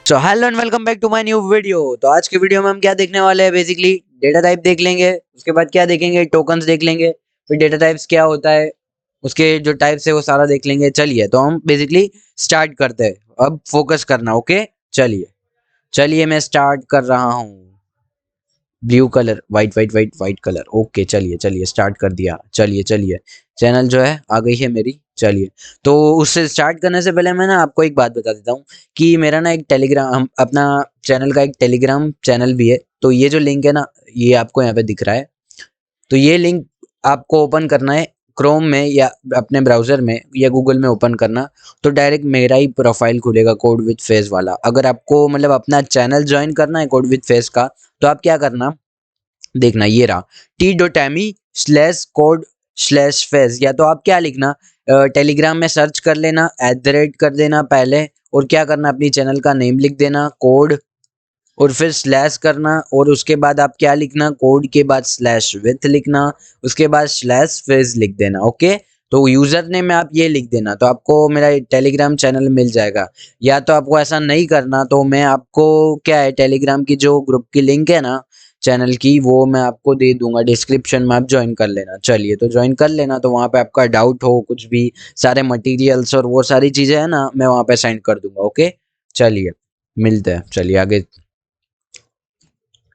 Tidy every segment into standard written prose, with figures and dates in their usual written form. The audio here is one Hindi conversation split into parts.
So hello and welcome back to my new video. तो आज के वीडियो में हम क्या देखने वाले हैं, बेसिकली डेटा टाइप देख लेंगे। उसके बाद क्या देखेंगे, टोकन्स देख लेंगे। फिर डेटा टाइप्स क्या होता है, उसके जो टाइप्स है वो सारा देख लेंगे। चलिए तो हम बेसिकली स्टार्ट करते हैं। अब फोकस करना, ओके। चलिए चलिए मैं स्टार्ट कर रहा हूँ। Blue colour, white white white white colour, okay. चलिए चलिए स्टार्ट कर दिया। चलिए चलिए चैनल जो है आ गई है मेरी। चलिए तो उससे स्टार्ट करने से पहले मैं ना आपको एक बात बता देता हूँ कि मेरा ना एक टेलीग्राम, अपना चैनल का एक टेलीग्राम चैनल भी है। तो ये जो लिंक है ना, ये आपको यहाँ पे दिख रहा है। तो ये लिंक आपको ओपन करना है क्रोम में या अपने ब्राउजर में या गूगल में ओपन करना। तो डायरेक्ट मेरा ही प्रोफाइल खुलेगा, कोड विद फेस वाला। अगर आपको मतलब अपना चैनल ज्वाइन करना है कोड विद फेस का, तो आप क्या करना, देखना ये रहा t.me/code/फेस। या तो आप क्या लिखना, टेलीग्राम में सर्च कर लेना, @ कर देना पहले, और क्या करना, अपनी चैनल का नेम लिख देना कोड, और फिर स्लैश करना, और उसके बाद आप क्या लिखना, कोड के बाद स्लैश विथ लिखना, उसके बाद स्लैश फेज लिख देना, ओके। तो यूजर नेम में आप ये लिख देना, तो आपको मेरा टेलीग्राम चैनल मिल जाएगा। या तो आपको ऐसा नहीं करना, तो मैं आपको क्या है, टेलीग्राम की जो ग्रुप की लिंक है ना चैनल की, वो मैं आपको दे दूंगा डिस्क्रिप्शन में, आप ज्वाइन कर लेना। चलिए तो ज्वाइन कर लेना, तो वहाँ पे आपका डाउट हो कुछ भी, सारे मटेरियल्स और वो सारी चीजें है ना, मैं वहाँ पे सेंड कर दूंगा, ओके। चलिए मिलते हैं, चलिए आगे।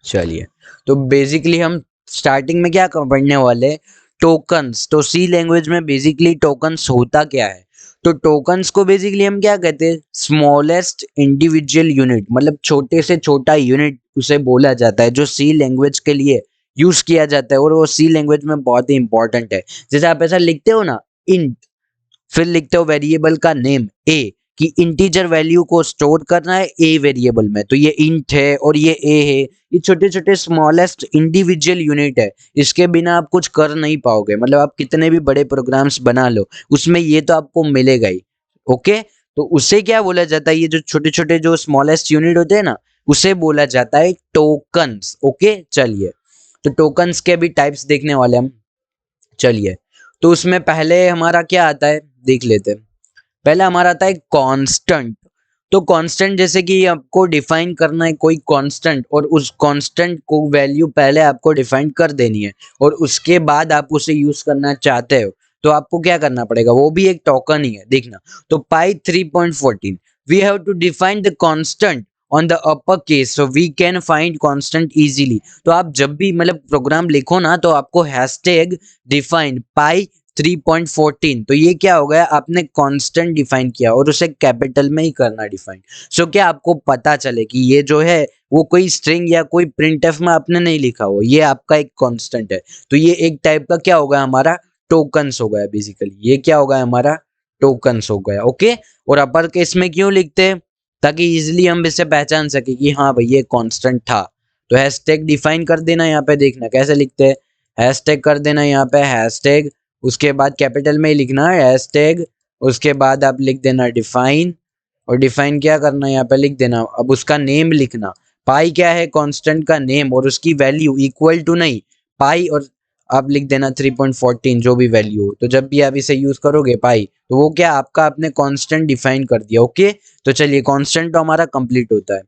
चलिए तो बेसिकली हम स्टार्टिंग में क्या पढ़ने वाले, टोकन्स। तो सी लैंग्वेज में बेसिकली टोकन्स होता क्या है। तो टोकन्स को बेसिकली हम क्या कहते हैं, स्मॉलेस्ट इंडिविजुअल यूनिट, मतलब छोटे से छोटा यूनिट उसे बोला जाता है, जो सी लैंग्वेज के लिए यूज किया जाता है। और वो सी लैंग्वेज में बहुत ही इंपॉर्टेंट है। जैसे आप ऐसा लिखते हो ना, इंट, फिर लिखते हो वेरिएबल का नेम ए, कि इंटीजर वैल्यू को स्टोर करना है ए वेरिएबल में, तो ये इंट है और ये ए है। ये छोटे छोटे स्मॉलेस्ट इंडिविजुअल यूनिट है। इसके बिना आप कुछ कर नहीं पाओगे, मतलब आप कितने भी बड़े प्रोग्राम्स बना लो, उसमें ये तो आपको मिलेगा ही, ओके। तो उसे क्या बोला जाता है, ये जो छोटे छोटे जो स्मॉलेस्ट यूनिट होते हैं ना, उसे बोला जाता है टोकन्स, ओके। चलिए तो टोकन्स के भी टाइप्स देखने वाले हम। चलिए तो उसमें पहले हमारा क्या आता है, देख लेते हैं। पहले हमारा आता है कांस्टेंट। तो कांस्टेंट जैसे कि आपको डिफाइन करना है कोई कांस्टेंट, और उस कांस्टेंट को वैल्यू पहले आपको डिफाइन कर देनी है, और उसके बाद आप उसे यूज करना चाहते हो, तो आपको क्या करना पड़ेगा, वो भी एक टोकन ही है, देखना। तो pi 3.14, we have to define the constant on the upper case so we can find constant easily. तो आप जब भी मतलब प्रोग्राम लिखो ना, तो आपको हैशटैग डिफाइन पाई 3.14, तो ये क्या हो गया, आपने कांस्टेंट डिफाइन किया, और उसे कैपिटल में ही करना डिफाइन। सो क्या आपको पता चले कि ये जो है वो कोई स्ट्रिंग या कोई प्रिंटफ में आपने नहीं लिखा हो, ये आपका एक कांस्टेंट है। तो ये एक टाइप का क्या हो गया, हमारा टोकन्स हो गया। बेसिकली ये क्या हो गया, हमारा टोकन्स हो गया, ओके। और अपर केस में क्यों लिखते हैं, ताकि इजिली हम इसे पहचान सके कि हाँ भाई ये कांस्टेंट था। तो हैशटैग डिफाइन कर देना, यहाँ पे देखना कैसे लिखते हैं, हैशटैग कर देना यहाँ पे, हैशटैग, उसके बाद कैपिटल में ही लिखना है हैशटैग, उसके बाद आप लिख देना डिफाइन, और डिफाइन क्या करना है यहाँ पे लिख देना, अब उसका नेम लिखना। पाई क्या है, कांस्टेंट का नेम, और उसकी वैल्यू इक्वल टू नहीं, पाई, और आप लिख देना 3.14 जो भी वैल्यू हो। तो जब भी आप इसे यूज करोगे पाई, तो वो क्या आपका आपने कांस्टेंट डिफाइन कर दिया, ओके। तो चलिए कांस्टेंट तो हमारा कंप्लीट होता है।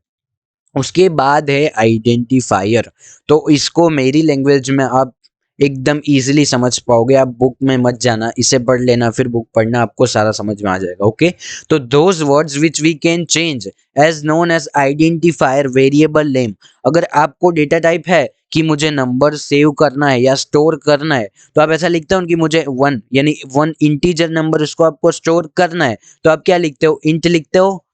उसके बाद है आइडेंटिफायर। तो इसको मेरी लैंग्वेज में आप एकदम इजीली समझ पाओगे, आप बुक में मत जाना, इसे पढ़ लेना फिर बुक पढ़ना, आपको सारा समझ में आ जाएगा, ओके। तो those words which we can change as known as identifier variable name. अगर आपको डेटा टाइप है कि मुझे नंबर सेव करना है या स्टोर करना है, तो आप ऐसा लिखते हो कि मुझे 1 यानी 1 इंटीजर नंबर उसको आपको स्टोर करना है, तो आप क्या लिखते हो, इंट लिखते हो,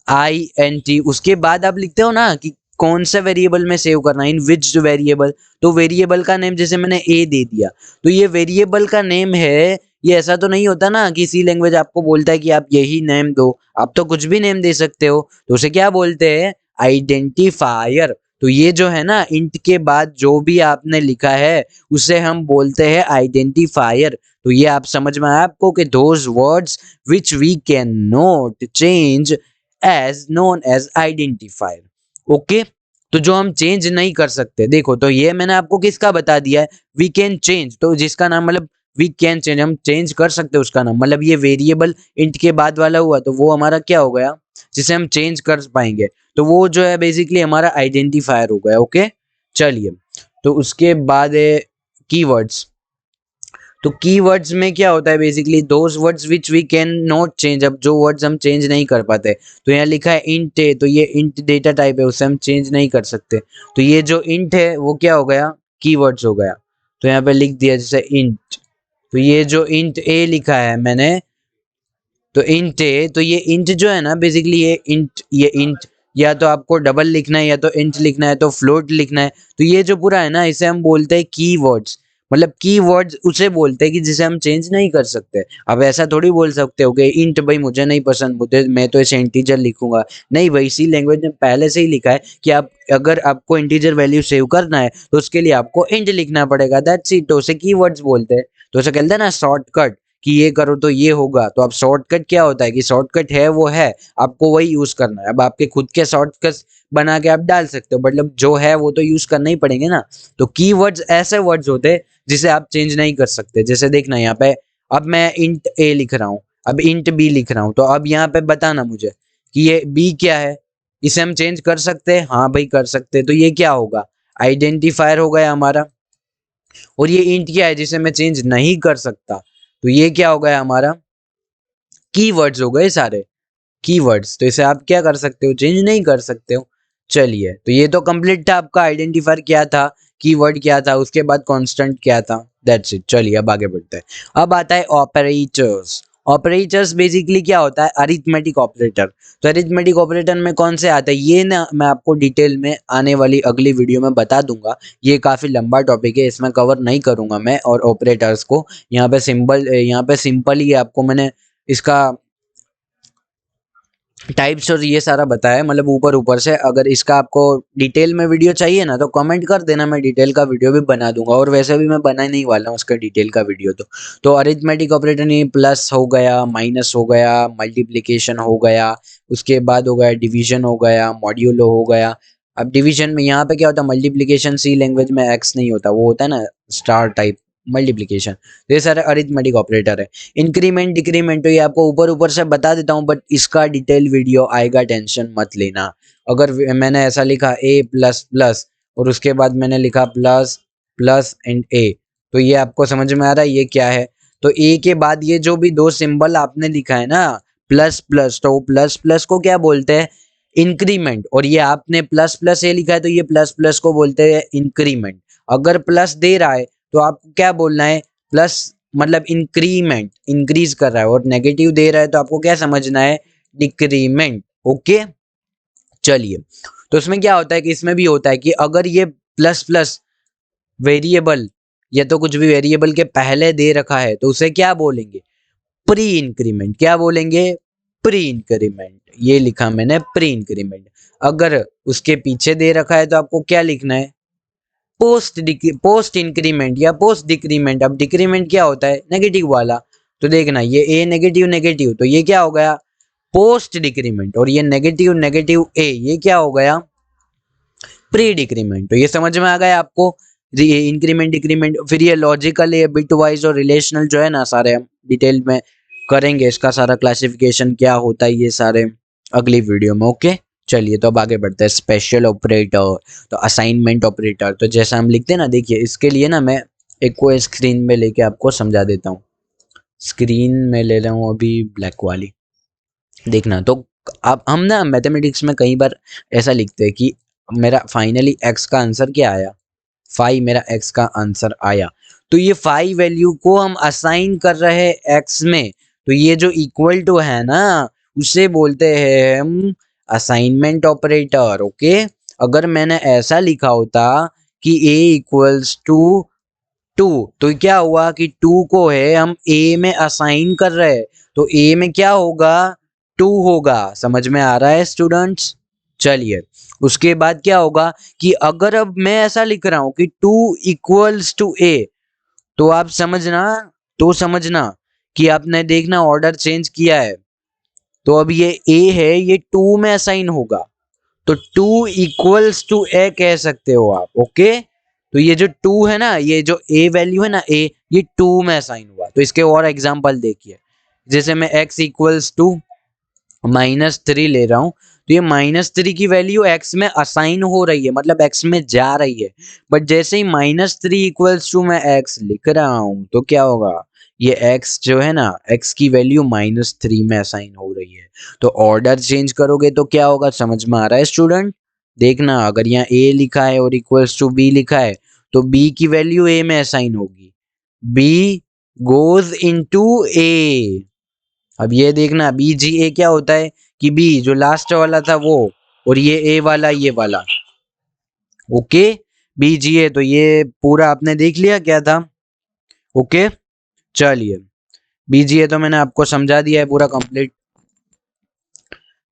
INT। उसके बाद आप लिखते हो ना कि कौन सा वेरिएबल में सेव करना है, इन विच वेरिएबल। तो वेरिएबल का नेम जैसे मैंने ए दे दिया, तो ये वेरिएबल का नेम है। ये ऐसा तो नहीं होता ना कि सी लैंग्वेज आपको बोलता है कि आप यही नेम दो, आप तो कुछ भी नेम दे सकते हो। तो उसे क्या बोलते हैं, आइडेंटिफायर। तो ये जो है ना, इंट के बाद जो भी आपने लिखा है उसे हम बोलते हैं आइडेंटिफायर। तो ये आप समझ में आया आपको कि those words which we can not change as known as identifier, okay. तो जो हम चेंज नहीं कर सकते, देखो तो ये मैंने आपको किसका बता दिया है, वी कैन चेंज, तो जिसका नाम मतलब वी कैन चेंज, हम चेंज कर सकते हैं उसका नाम, मतलब ये वेरिएबल इंट के बाद वाला हुआ तो वो हमारा क्या हो गया जिसे हम चेंज कर पाएंगे, तो वो जो है बेसिकली हमारा आइडेंटिफायर हो गया। ओके चलिए, तो उसके बाद है कीवर्ड्स। तो कीवर्ड्स में क्या होता है basically those words which we can not change, अब जो वर्ड्स हम चेंज नहीं कर पाते, तो यहाँ लिखा है इंट है, तो ये इंट डेटा टाइप है, उसे हम चेंज नहीं कर सकते, तो ये जो इंट है वो क्या हो गया कीवर्ड्स हो गया। तो यहाँ पे लिख दिया जैसे इंट, तो ये जो इंट ए लिखा है मैंने, तो इंट है, तो ये इंट जो है ना बेसिकली ये इंट या तो आपको डबल लिखना है या तो इंट लिखना है तो फ्लोट लिखना है, तो ये जो पूरा है ना इसे हम बोलते हैं कीवर्ड्स, मतलब कीवर्ड्स उसे बोलते हैं कि जिसे हम चेंज नहीं कर सकते। अब ऐसा थोड़ी बोल सकते हो कि इंट भाई मुझे नहीं पसंद, मुझे मैं तो इसे इंटीजर लिखूंगा, नहीं भाई सी लैंग्वेज में पहले से ही लिखा है कि आप अगर आपको इंटीजर वैल्यू सेव करना है तो उसके लिए आपको इंट लिखना पड़ेगा, दैट्स इट, तो उसे कीवर्ड्स बोलते हैं। तो उसे कहते हैं ना शॉर्टकट कि ये करो तो ये होगा, तो अब शॉर्टकट क्या होता है कि शॉर्टकट है वो है, आपको वही यूज करना है। अब आपके खुद के शॉर्टकट बना के आप डाल सकते हो, मतलब जो है वो तो यूज करना ही पड़ेंगे ना। तो कीवर्ड्स ऐसे वर्ड्स होते हैं जिसे आप चेंज नहीं कर सकते, जैसे देखना यहाँ पे, अब मैं इंट ए लिख रहा हूँ, अब इंट बी लिख रहा हूँ, तो अब यहाँ पे बताना मुझे कि ये बी क्या है, इसे हम चेंज कर सकते हैं, हाँ भाई कर सकते हैं, तो ये क्या होगा आइडेंटिफायर हो गया हमारा। और ये इंट क्या है जिसे मैं चेंज नहीं कर सकता, तो ये क्या हो गया हमारा कीवर्ड्स हो गए सारे कीवर्ड्स, तो इसे आप क्या कर सकते हो चेंज नहीं कर सकते हो। चलिए, तो ये तो कंप्लीट था, आपका आइडेंटिफायर क्या था, कीवर्ड क्या था, उसके बाद कांस्टेंट क्या था, दैट्स इट। चलिए अब आगे बढ़ते हैं। अब आता है ऑपरेटर्स। ऑपरेटर्स बेसिकली क्या होता है अरिथमेटिक ऑपरेटर। तो अरिथमेटिक ऑपरेटर में कौन से आते हैं ये ना मैं आपको डिटेल में आने वाली अगली वीडियो में बता दूंगा, ये काफी लंबा टॉपिक है, इसमें कवर नहीं करूंगा मैं। और ऑपरेटर्स को यहाँ पे सिंपल ही आपको मैंने इसका टाइप्स और ये सारा बताया, मतलब ऊपर ऊपर से। अगर इसका आपको डिटेल में वीडियो चाहिए ना तो कमेंट कर देना, मैं डिटेल का वीडियो भी बना दूंगा, और वैसे भी मैं बना नहीं वाला हूँ उसका डिटेल का वीडियो। तो अरिथमेटिक ऑपरेटर नहीं, प्लस हो गया, माइनस हो गया, मल्टीप्लिकेशन हो गया, उसके बाद हो गया डिवीजन हो गया, मॉड्यूलो हो गया। अब डिवीजन में यहाँ पे क्या होता है मल्टीप्लिकेशन सी लैंग्वेज में एक्स नहीं होता, वो होता है ना स्टार टाइप मल्टीप्लिकेशन। ये सारे अरिथमेटिक ऑपरेटर है। इंक्रीमेंट डिक्रीमेंट तो ये आपको ऊपर ऊपर से बता देता हूँ, बट इसका डिटेल वीडियो आएगा, टेंशन मत लेना। अगर मैंने ऐसा लिखा ए प्लस प्लस और उसके बाद मैंने लिखा प्लस प्लस एंड ए, तो ये आपको समझ में आ रहा है ये क्या है। तो ए के बाद ये जो भी दो सिंबल आपने लिखा है ना प्लस प्लस, तो प्लस प्लस को क्या बोलते हैं इंक्रीमेंट, और ये आपने प्लस प्लस ए लिखा है तो ये प्लस प्लस को बोलते हैं इंक्रीमेंट। अगर प्लस दे रहा है तो आपको क्या बोलना है प्लस, मतलब इंक्रीमेंट, इंक्रीज कर रहा है, और नेगेटिव दे रहा है तो आपको क्या समझना है डिक्रीमेंट। ओके चलिए, तो इसमें क्या होता है कि इसमें भी होता है कि अगर ये प्लस प्लस वेरिएबल या तो कुछ भी वेरिएबल के पहले दे रखा है तो उसे क्या बोलेंगे प्री इंक्रीमेंट। क्या बोलेंगे प्री इंक्रीमेंट, ये लिखा मैंने प्री इंक्रीमेंट। अगर उसके पीछे दे रखा है तो आपको क्या लिखना है पोस्ट इंक्रीमेंट या पोस्ट डिक्रीमेंट। अब डिक्रीमेंट क्या होता है नेगेटिव वाला, तो देखना ये ए नेगेटिव नेगेटिव, तो ये क्या हो गया पोस्ट डिक्रीमेंट, और ये नेगेटिव नेगेटिव ए ये क्या हो गया प्री डिक्रीमेंट। तो ये समझ में आ गया आपको इंक्रीमेंट डिक्रीमेंट। फिर ये लॉजिकल ये बिट वाइज और रिलेशनल जो है ना सारे हम डिटेल में करेंगे, इसका सारा क्लासिफिकेशन क्या होता है ये सारे अगली वीडियो में। ओके चलिए, तो अब आगे बढ़ते हैं स्पेशल ऑपरेटर। तो असाइनमेंट ऑपरेटर, तो जैसा हम लिखते हैं ना, देखिए इसके लिए ना मैं एक को स्क्रीन में लेके आपको समझा देता हूँ। स्क्रीन में ले रहा हूँ अभी ब्लैक वाली, देखना। तो अब हम ना मैथमेटिक्स में कई बार ऐसा लिखते हैं कि मेरा फाइनली एक्स का आंसर क्या आया, 5 मेरा एक्स का आंसर आया। तो ये 5 वैल्यू को हम असाइन कर रहे हैं एक्स में, तो ये जो इक्वल टू है ना उसे बोलते हैं हम असाइनमेंट ऑपरेटर। ओके, अगर मैंने ऐसा लिखा होता कि a इक्वल्स टू 2, तो क्या हुआ कि 2 को है हम a में असाइन कर रहे हैं, तो a में क्या होगा 2 होगा। समझ में आ रहा है स्टूडेंट्स। चलिए, उसके बाद क्या होगा कि अगर अब मैं ऐसा लिख रहा हूं कि 2 इक्वल्स टू a, तो आप समझना कि आपने देखना ऑर्डर चेंज किया है, तो अब ये a है ये 2 में असाइन होगा, तो 2 इक्वल्स टू a कह सकते हो आप। ओके तो ये जो 2 है ना, ये जो a वैल्यू है ना a, ये 2 में असाइन हुआ। तो इसके और एग्जांपल देखिए, जैसे मैं x इक्वल्स टू -3 ले रहा हूँ, तो ये -3 की वैल्यू x में असाइन हो रही है, मतलब x में जा रही है। बट जैसे ही -3 इक्वल्स टू मैं x लिख रहा हूँ, तो क्या होगा, ये x जो है ना, x की वैल्यू -3 में असाइन हो रही है। तो ऑर्डर चेंज करोगे तो क्या होगा, समझ में आ रहा है स्टूडेंट? देखना, अगर यहाँ a लिखा है और इक्वल्स टू b लिखा है, तो b की वैल्यू a में असाइन होगी, b गोज इनटू a। अब ये देखना, बी जी ए क्या होता है कि बी जो लास्ट वाला था वो, और ये ए वाला, ये वाला, ओके, बी जी ए। तो ये पूरा आपने देख लिया क्या था, ओके। चलिए, बी जी ए तो मैंने आपको समझा दिया है पूरा कंप्लीट।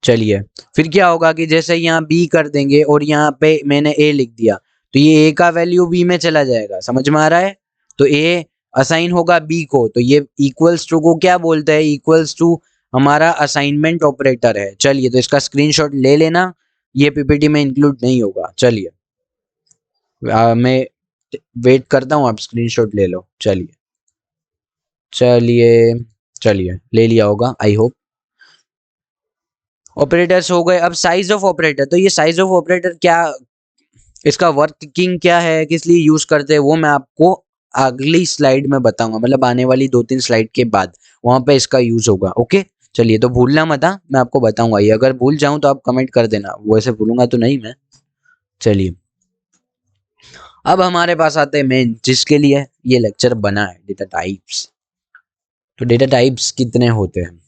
चलिए, फिर क्या होगा कि जैसे यहाँ बी कर देंगे और यहाँ पे मैंने ए लिख दिया, तो ये ए का वैल्यू बी में चला जाएगा, समझ में आ रहा है? तो ए असाइन होगा बी को, तो ये इक्वल्स टू को क्या बोलते हैं, इक्वल्स टू हमारा असाइनमेंट ऑपरेटर है। चलिए, तो इसका स्क्रीनशॉट ले लेना, ये पीपीटी में इंक्लूड नहीं होगा। चलिए, मैं वेट करता हूँ, आप स्क्रीनशॉट ले लो। चलिए चलिए चलिए, ले लिया होगा आई होप। ऑपरेटर्स हो गए। अब साइज ऑफ ऑपरेटर, तो ये साइज ऑफ ऑपरेटर क्या, इसका वर्किंग क्या है, किस लिए यूज करते हैं, वो मैं आपको अगली स्लाइड में बताऊंगा, मतलब आने वाली 2-3 स्लाइड के बाद वहां पे इसका यूज होगा, ओके। चलिए, तो भूलना मत, मैं आपको बताऊंगा ये, अगर भूल जाऊं तो आप कमेंट कर देना, वैसे भूलूंगा तो नहीं मैं। चलिए, अब हमारे पास आते हैं मेन, जिसके लिए ये लेक्चर बना है, डेटा टाइप्स। तो डेटा टाइप्स कितने होते हैं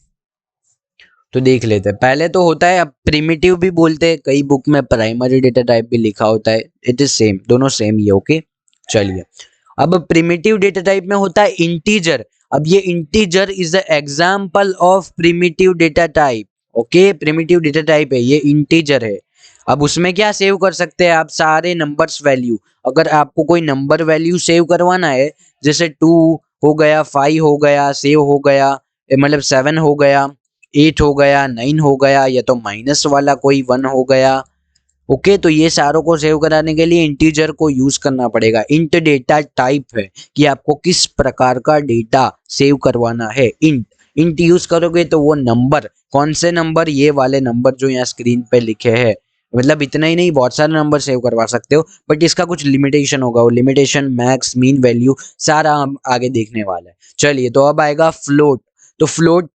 तो देख लेते हैं। पहले तो होता है, अब प्रिमिटिव भी बोलते हैं, कई बुक में प्राइमरी डेटा टाइप भी लिखा होता है, इट इज सेम, दोनों सेम ही है, ओके। चलिए, अब प्रिमिटिव डेटा टाइप में होता है इंटीजर। अब ये integer is the example of primitive data type, okay. Primitive data type है, ये इंटीजर है। अब उसमें क्या सेव कर सकते हैं आप, सारे नंबर्स वैल्यू। अगर आपको कोई नंबर वैल्यू सेव करवाना है, जैसे 2 हो गया, 5 हो गया, सेव हो गया, मतलब 7 हो गया, 8 हो गया, 9 हो गया, या तो माइनस वाला कोई 1 हो गया, ओके। तो ये सारों को सेव कराने के लिए इंटीजर को यूज करना पड़ेगा। इंट डेटा टाइप है कि आपको किस प्रकार का डेटा सेव करवाना है। इंट यूज करोगे तो वो नंबर, कौन से नंबर, ये वाले नंबर जो यहाँ स्क्रीन पे लिखे हैं, मतलब इतना ही नहीं, बहुत सारे नंबर सेव करवा सकते हो, बट इसका कुछ लिमिटेशन होगा, वो लिमिटेशन मैक्स मीन वैल्यू सारा हम आगे देखने वाला है। चलिए, तो अब आएगा फ्लोट। तो फ्लोट,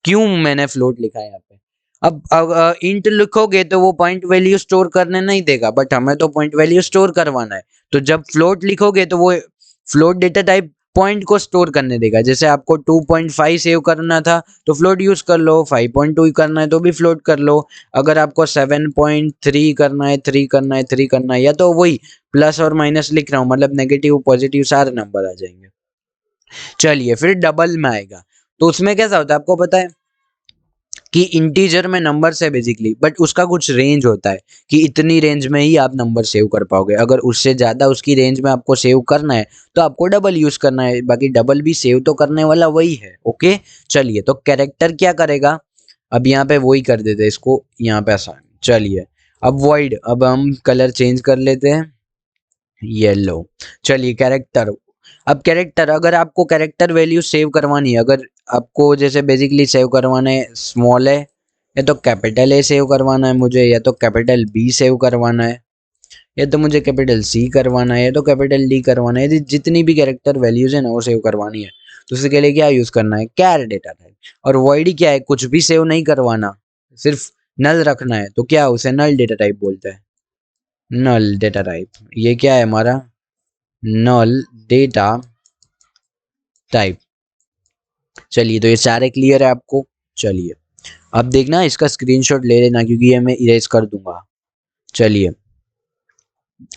क्यों मैंने फ्लोट लिखा है यहाँ पे, अब इंट लिखोगे तो वो पॉइंट वैल्यू स्टोर करने नहीं देगा, बट हमें तो पॉइंट वैल्यू स्टोर करवाना है। तो जब फ्लोट लिखोगे तो वो फ्लोट डेटा टाइप पॉइंट को स्टोर करने देगा। जैसे आपको 2.5 सेव करना था तो फ्लोट यूज कर लो, 5.2 करना है तो भी फ्लोट कर लो, अगर आपको 7.3 करना है, 3 करना है, 3 करना है, या तो वही प्लस और माइनस लिख रहा हूँ, मतलब नेगेटिव पॉजिटिव सारे नंबर आ जाएंगे। चलिए, फिर डबल में आएगा। तो उसमें कैसा होता है आपको पता है कि इंटीजर में नंबर्स है बेसिकली, बट उसका कुछ रेंज होता है कि इतनी रेंज में ही आप नंबर सेव कर पाओगे। अगर उससे ज्यादा उसकी रेंज में आपको सेव करना है तो आपको डबल यूज करना है, बाकी डबल भी सेव तो करने वाला वही है, ओके। चलिए, तो कैरेक्टर क्या करेगा, अब यहाँ पे वही कर देते हैं इसको यहाँ पे आसान। चलिए, अब वॉइड, अब हम कलर चेंज कर लेते हैं, येलो। चलिए, कैरेक्टर। अब कैरेक्टर, अगर आपको कैरेक्टर वैल्यू सेव करवानी है, अगर आपको जैसे बेसिकली सेव करवाना है स्मॉल है, या तो कैपिटल ए सेव करवाना है मुझे, या तो कैपिटल बी सेव करवाना है, या तो मुझे कैपिटल सी करवाना है, या तो कैपिटल डी करवाना है, जितनी भी कैरेक्टर वैल्यूज है ना वो सेव करवानी है। तो उसके लिए क्या यूज करना है, कैर डेटा टाइप। और वॉइड क्या है, कुछ भी सेव नहीं करवाना, सिर्फ नल रखना है, तो क्या उसे नल डेटा टाइप बोलते हैं, नल डेटा टाइप। ये क्या है हमारा, नल डेटा टाइप। चलिए, तो ये सारे क्लियर है आपको। चलिए, अब देखना, इसका स्क्रीनशॉट ले लेना क्योंकि ये मैं इरेज कर दूंगा। चलिए,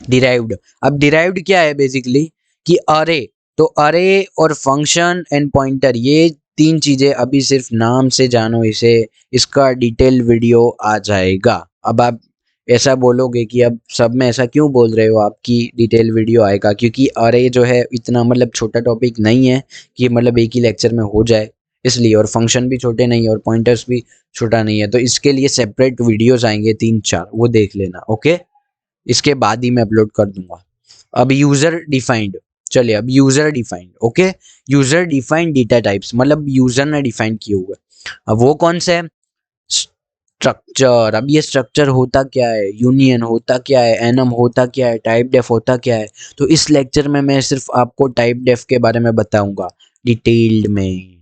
डिराइव्ड। अब डिराइव्ड क्या है बेसिकली कि अरे, तो अरे और फंक्शन एंड पॉइंटर, ये 3 चीजें अभी सिर्फ नाम से जानो इसे, इसका डिटेल वीडियो आ जाएगा। अब आप ऐसा बोलोगे कि अब सब में ऐसा क्यों बोल रहे हो आपकी डिटेल वीडियो आएगा, क्योंकि अरे जो है इतना मतलब छोटा टॉपिक नहीं है कि मतलब एक ही लेक्चर में हो जाए, इसलिए। और फंक्शन भी छोटे नहीं है और पॉइंटर्स भी छोटा नहीं है, तो इसके लिए सेपरेट वीडियोस आएंगे 3-4, वो देख लेना, ओके। इसके बाद ही मैं अपलोड कर दूंगा। अब यूजर डिफाइंड, चलिए अब user defined, okay, user defined data types मतलब यूजर ने डिफाइन किए हुए। अब वो कौन से है? स्ट्रक्चर। अब ये स्ट्रक्चर होता क्या है, यूनियन होता क्या है, एनम होता क्या है, टाइप डेफ होता क्या है। तो इस लेक्चर में मैं सिर्फ आपको टाइप डेफ के बारे में बताऊंगा डिटेल्ड में,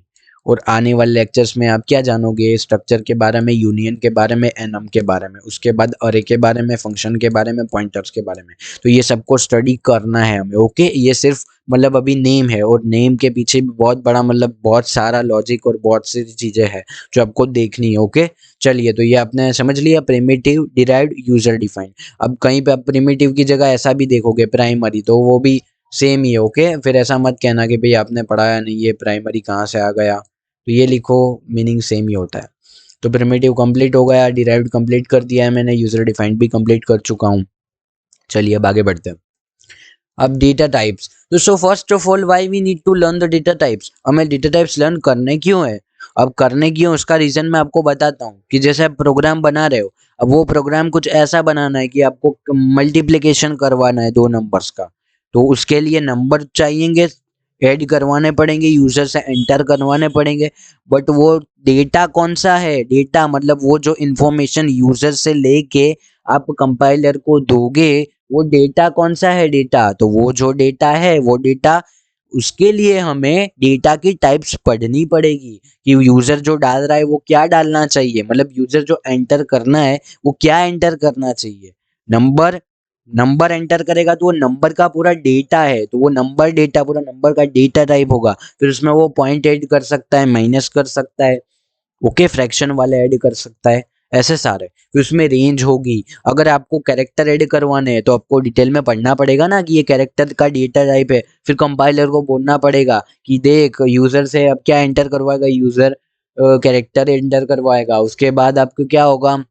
और आने वाले लेक्चर्स में आप क्या जानोगे, स्ट्रक्चर के बारे में, यूनियन के बारे में, एनम के बारे में, उसके बाद अरे के बारे में, फंक्शन के बारे में, पॉइंटर्स के बारे में। तो ये सबको स्टडी करना है हमें, ओके। ये सिर्फ मतलब अभी नेम है, और नेम के पीछे भी बहुत बड़ा मतलब बहुत सारा लॉजिक और बहुत सी चीजें हैं जो आपको देखनी है, ओके। चलिए, तो ये आपने समझ लिया प्रिमिटिव, डिराइव्ड, यूजर डिफाइंड। अब कहीं पे आप प्रिमिटिव की जगह ऐसा भी देखोगे प्राइमरी, तो वो भी सेम ही है, ओके। फिर ऐसा मत कहना कि भाई आपने पढ़ाया नहीं, ये प्राइमरी कहाँ से आ गया। तो ये लिखो, मीनिंग सेम ही होता है। तो प्रिमिटिव कंप्लीट हो गया, डिराइव्ड कंप्लीट कर दिया है मैंने, यूजर डिफाइंड भी कंप्लीट कर चुका हूँ। चलिए अब आगे बढ़ते हैं। अब डेटा टाइप्स, तो so first of all why we need to learn the data types, हमें डेटा टाइप्स लर्न करने क्यों है। अब करने क्यों, उसका रीजन मैं आपको बताता हूँ। कि जैसे आप प्रोग्राम बना रहे हो, अब वो प्रोग्राम कुछ ऐसा बनाना है कि आपको मल्टीप्लिकेशन करवाना है दो नंबर्स का, तो उसके लिए नंबर चाहिएंगे, ऐड करवाने पड़ेंगे, यूजर से एंटर करवाने पड़ेंगे। बट वो डेटा कौन सा है, डेटा मतलब वो जो इंफॉर्मेशन यूजर से लेके आप कंपाइलर को दोगे, वो डेटा कौन सा है, डेटा। तो वो जो डेटा है वो डेटा, उसके लिए हमें डेटा की टाइप्स पढ़नी पड़ेगी कि यूजर जो डाल रहा है वो क्या डालना चाहिए, मतलब यूजर जो एंटर करना है वो क्या एंटर करना चाहिए। नंबर, नंबर एंटर करेगा तो वो नंबर का पूरा डेटा है, तो वो नंबर डेटा, पूरा नंबर का डेटा टाइप होगा। फिर उसमें वो पॉइंट ऐड कर सकता है, माइनस कर सकता है, ओके, फ्रैक्शन वाले ऐड कर सकता है, ऐसे सारे। फिर उसमें रेंज होगी। अगर आपको कैरेक्टर ऐड करवाने हैं तो आपको डिटेल में पढ़ना पड़ेगा ना कि ये कैरेक्टर का डेटा टाइप है। फिर कंपाइलर को बोलना पड़ेगा कि देख यूजर से अब क्या एंटर करवाएगा, यूजर कैरेक्टर एंटर करवाएगा, उसके बाद आपको क्या होगा,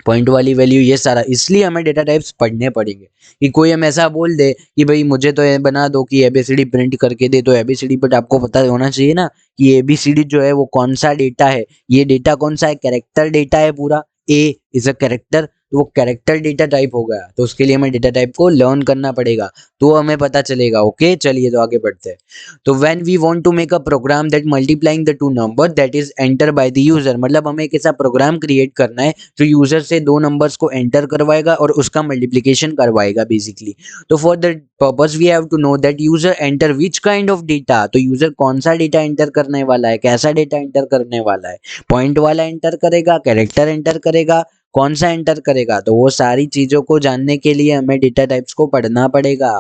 पॉइंट वाली वैल्यू, ये सारा। इसलिए हमें डेटा टाइप्स पढ़ने पड़ेंगे। कि कोई हम ऐसा बोल दे कि भाई मुझे तो ये बना दो कि एबीसीडी प्रिंट करके दे, तो एबीसीडी, बट आपको पता होना चाहिए ना कि एबीसीडी जो है वो कौन सा डेटा है। ये डेटा कौन सा है, कैरेक्टर डेटा है पूरा, ए इज अ कैरेक्टर, तो वो कैरेक्टर डेटा टाइप हो गया। तो उसके लिए हमें डेटा टाइप को लर्न करना पड़ेगा, तो हमें पता चलेगा, ओके। चलिए तो आगे बढ़ते हैं। तो when we want to make a program that multiplying the two number that is enter by the user, मतलब हमें एक ऐसा प्रोग्राम क्रिएट करना है जो यूजर से दो नंबर्स को एंटर करवाएगा और उसका मल्टीप्लिकेशन करवाएगा बेसिकली। तो for that purpose we have to know that user enter which kind of data, तो यूजर कौन सा डेटा एंटर करने वाला है, कैसा डेटा एंटर करने वाला है, पॉइंट वाला एंटर करेगा, कैरेक्टर एंटर करेगा, कौन सा एंटर करेगा। तो वो सारी चीजों को जानने के लिए हमें डेटा टाइप्स को पढ़ना पड़ेगा।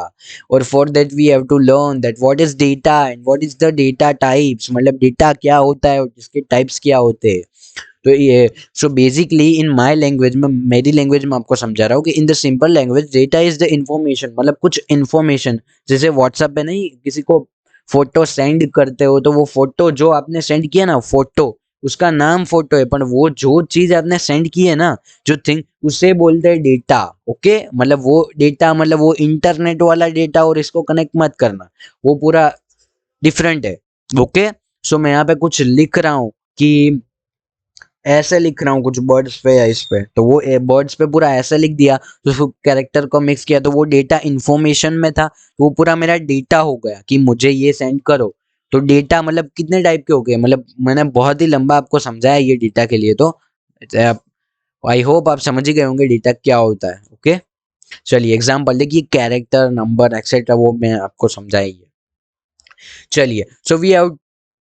और for that we have to learn that what is data and what is the data types, मतलब डेटा क्या होता है और इसके टाइप्स क्या होते हैं। तो ये so basically in my language में, मेरी लैंग्वेज में आपको समझा रहा हूँ कि in the simple language data is the information, मतलब कुछ इंफॉर्मेशन। जैसे व्हाट्सएप पे नहीं किसी को फोटो सेंड करते हो, तो वो फोटो जो आपने सेंड किया ना, फोटो, उसका नाम फोटो है, पर वो जो चीज आपने सेंड की है ना, जो थिंग, उसे बोलते हैं डेटा, ओके। मतलब वो डेटा, मतलब वो इंटरनेट वाला डेटा, और इसको कनेक्ट मत करना, वो पूरा डिफरेंट है, ओके। सो मैं यहाँ पे कुछ लिख रहा हूँ कि ऐसे लिख रहा हूँ कुछ बर्ड्स पे या इस पे, तो वो बर्ड्स पे पूरा ऐसे लिख दिया, तो उसको कैरेक्टर को मिक्स किया, तो वो डेटा इंफॉर्मेशन में था, तो वो पूरा मेरा डेटा हो गया कि मुझे ये सेंड करो। तो डेटा मतलब कितने टाइप के हो गए, मतलब मैंने बहुत ही लंबा आपको समझाया ये डेटा के लिए। तो आई होप आप समझ ही गए होंगे डेटा क्या होता है, ओके। चलिए एग्जाम्पल देखिए, कैरेक्टर, नंबर एक्सेट्रा, वो मैं आपको समझाइए। चलिए, so we have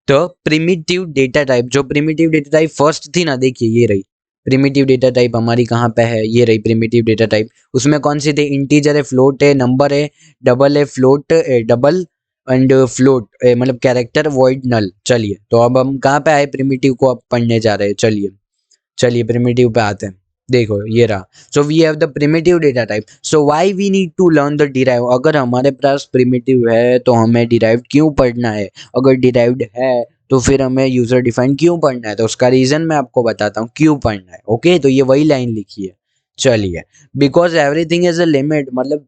the primitive data type. जो प्रिमिटिव डेटा टाइप फर्स्ट थी ना, देखिए ये रही प्रिमिटिव डेटा टाइप हमारी, कहाँ पे है, ये रही प्रिमिटिव डेटा टाइप। उसमें कौन सी थी, इंटीजर है, फ्लोट है, नंबर है, डबल है, फ्लोट डबल एंड फ्लोट, मतलब कैरेक्टर, वॉइड, नल। चलिए तो अब हम कहाँ पे आए, प्रिमिटिव को अब पढ़ने जा रहे हैं। चलिए चलिए प्रिमिटिव पे आते हैं। देखो ये रहा, so we have the primitive data type, so why we need to learn the derive. अगर हमारे पास प्रिमिटिव है तो हमें डिराइव क्यों पढ़ना है, अगर डिराइव्ड है तो फिर हमें यूजर डिफाइंड क्यों पढ़ना है। तो उसका रीजन मैं आपको बताता हूँ क्यों पढ़ना है, ओके। तो ये वही लाइन लिखी है। चलिए, because everything is a limit, मतलब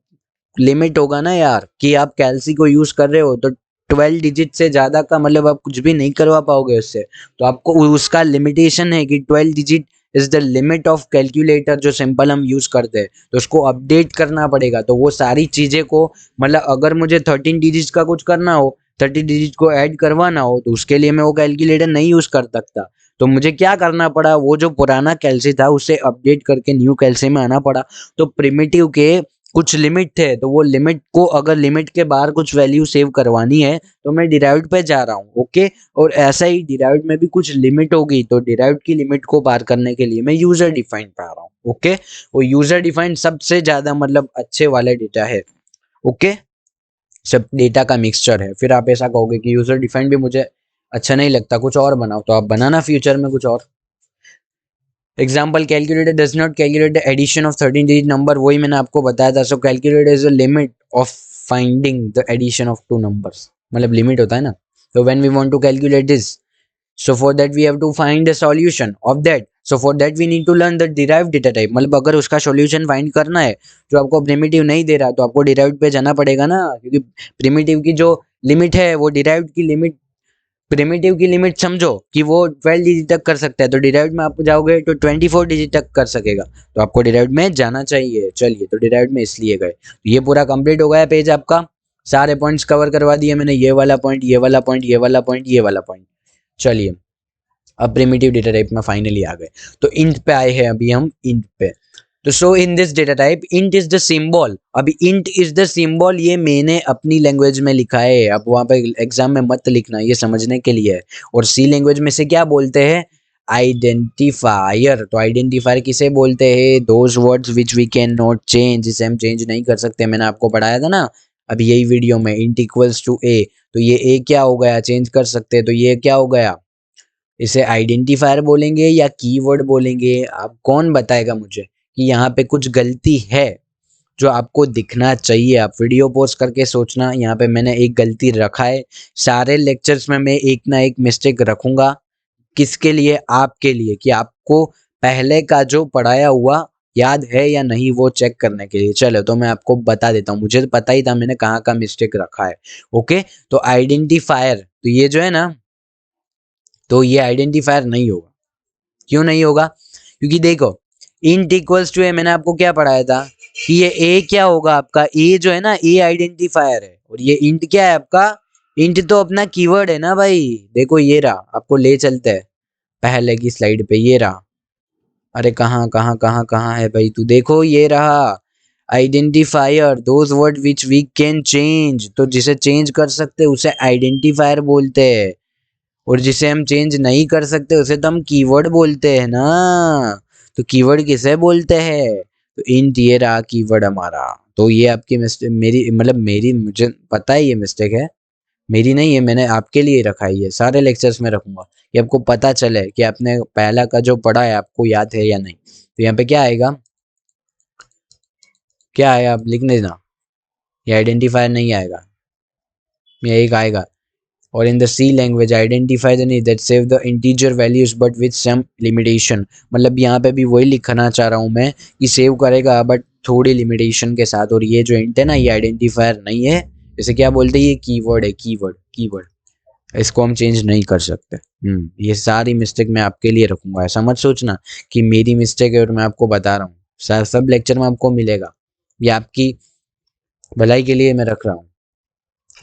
लिमिट होगा ना यार, कि आप कैलसी को यूज कर रहे हो तो 12 डिजिट से ज्यादा का मतलब आप कुछ भी नहीं करवा पाओगे उससे। तो आपको उसका लिमिटेशन है कि 12 digit is the limit of calculator जो सिंपल हम यूज करते हैं, तो उसको अपडेट करना पड़ेगा। तो वो सारी चीजें को मतलब अगर मुझे 13 डिजिट का कुछ करना हो, 30 डिजिट को ऐड करवाना हो, तो उसके लिए मैं वो कैलकुलेटर नहीं यूज कर सकता। तो मुझे क्या करना पड़ा, वो जो पुराना कैलसी था उसे अपडेट करके न्यू कैलसी में आना पड़ा। तो प्रिमिटिव के कुछ लिमिट थे, तो वो लिमिट को अगर लिमिट के बाहर कुछ वैल्यू सेव करवानी है तो मैं डिराइव्ड पे जा रहा हूँ। ओके, और ऐसा ही डिराइव्ड में भी कुछ लिमिट होगी, तो डिराइव्ड की लिमिट को पार करने के लिए मैं यूजर डिफाइंड पे आ रहा हूँ। ओके, वो यूजर डिफाइंड सबसे ज्यादा मतलब अच्छे वाले डेटा है। ओके, सब डेटा का मिक्सचर है। फिर आप ऐसा कहोगे कि यूजर डिफाइंड भी मुझे अच्छा नहीं लगता, कुछ और बनाओ, तो आप बनाना फ्यूचर में कुछ और। Example, calculator does not calculate the addition of 13 digit number, वही मैंने आपको बताया था। So calculator is a limit of finding the addition of two numbers, मतलब लिमिट होता है ना। तो when we want to calculate this, so for that we have to find the solution of that, so for that we need to learn the derived data type. मतलब अगर उसका सॉल्यूशन फाइंड करना है जो आपको प्रिमिटिव नहीं दे रहा, तो आपको डिराइव्ड पे जाना पड़ेगा ना, क्योंकि प्रिमिटिव की जो लिमिट है वो डिराइव्ड की लिमिट, प्रिमिटिव की लिमिट समझो कि वो 12 डिजिट तक कर सकता है, तो डिराइव्ड में आप जाओगे तो 24 डिजिट तक कर सकेगा, तो आपको डिराइव्ड में जाना चाहिए। चलिए, तो डिराइव्ड में इसलिए गए। तो ये पूरा कंप्लीट हो गया पेज आपका, सारे पॉइंट्स कवर करवा दिए मैंने, ये वाला पॉइंट, ये वाला पॉइंट, ये वाला पॉइंट, ये वाला पॉइंट। चलिए, अब प्रिमिटिव डेटा टाइप में फाइनली आ गए। तो इंट पे आए हैं अभी हम, इंट पे। तो so in this data type int is the symbol. अभी इंट इज द सिंबल ये मैंने अपनी लैंग्वेज में लिखा है, अब वहां पे एग्जाम में मत लिखना, ये समझने के लिए है। और सी लैंग्वेज में से क्या बोलते हैं, आइडेंटिफायर। तो आइडेंटिफायर किसे बोलते हैं, those words which we can not change, जिसे हम चेंज नहीं कर सकते। मैंने आपको पढ़ाया था ना अभी यही वीडियो में, इंट इक्वल्स टू ए, तो ये ए क्या हो गया, चेंज कर सकते हैं, तो ये क्या हो गया, इसे आइडेंटिफायर बोलेंगे या कीवर्ड बोलेंगे, आप कौन बताएगा मुझे कि यहाँ पे कुछ गलती है जो आपको दिखना चाहिए। आप वीडियो पॉज करके सोचना, यहाँ पे मैंने एक गलती रखा है। सारे लेक्चर्स में मैं एक ना एक मिस्टेक रखूंगा, किसके लिए, आपके लिए, कि आपको पहले का जो पढ़ाया हुआ याद है या नहीं वो चेक करने के लिए। चलो, तो मैं आपको बता देता हूँ, मुझे तो पता ही था मैंने कहाँ का मिस्टेक रखा है। ओके, तो आइडेंटिफायर, तो ये जो है ना, तो ये आइडेंटिफायर नहीं होगा। क्यों नहीं होगा, क्योंकि देखो इंट इक्वल्स टू ए, मैंने आपको क्या पढ़ाया था कि ये ए क्या होगा आपका, ए जो है ना, ए आइडेंटिफायर है, और ये इंट क्या है आपका, इंट तो अपना कीवर्ड है ना भाई। देखो ये रहा, आपको ले चलते हैं पहले की स्लाइड पे, ये रहा। अरे कहाँ कहाँ कहाँ कहाँ है भाई, तू देखो ये रहा, identifier, those word which we can change. तो जिसे चेंज कर सकते उसे आइडेंटिफायर बोलते हैं, और जिसे हम चेंज नहीं कर सकते उसे तो हम कीवर्ड बोलते हैं ना। तो कीवर्ड किसे बोलते हैं, तो इंट ये रहा कीवर्ड हमारा। तो ये आपकी मिस्टेक, मेरी मतलब मेरी, मुझे पता है ये मिस्टेक है, मेरी नहीं है, मैंने आपके लिए रखा है, ये सारे लेक्चर्स में रखूंगा कि आपको पता चले कि आपने पहला का जो पढ़ा है आपको याद है या नहीं। तो यहाँ पे क्या आएगा, क्या आएगा आप लिख देना, ये आइडेंटिफायर नहीं आएगा, ये एक आएगा। और in the C language identify the need that save the integer values but with some limitation. मतलब यहाँ पे भी वही लिखना चाह रहा हूँ मैं कि सेव करेगा बट थोड़ी लिमिटेशन के साथ। और ये जो इंट है ना, ये आइडेंटिफायर नहीं है, इसे क्या बोलते हैं, ये कीवर्ड है, कीवर्ड, कीवर्ड, इसको हम चेंज नहीं कर सकते। ये सारी मिस्टेक मैं आपके लिए रखूंगा, ऐसा मत सोचना कि मेरी मिस्टेक है और मैं आपको बता रहा हूँ, सब लेक्चर में आपको मिलेगा, ये आपकी भलाई के लिए मैं रख रहा हूँ।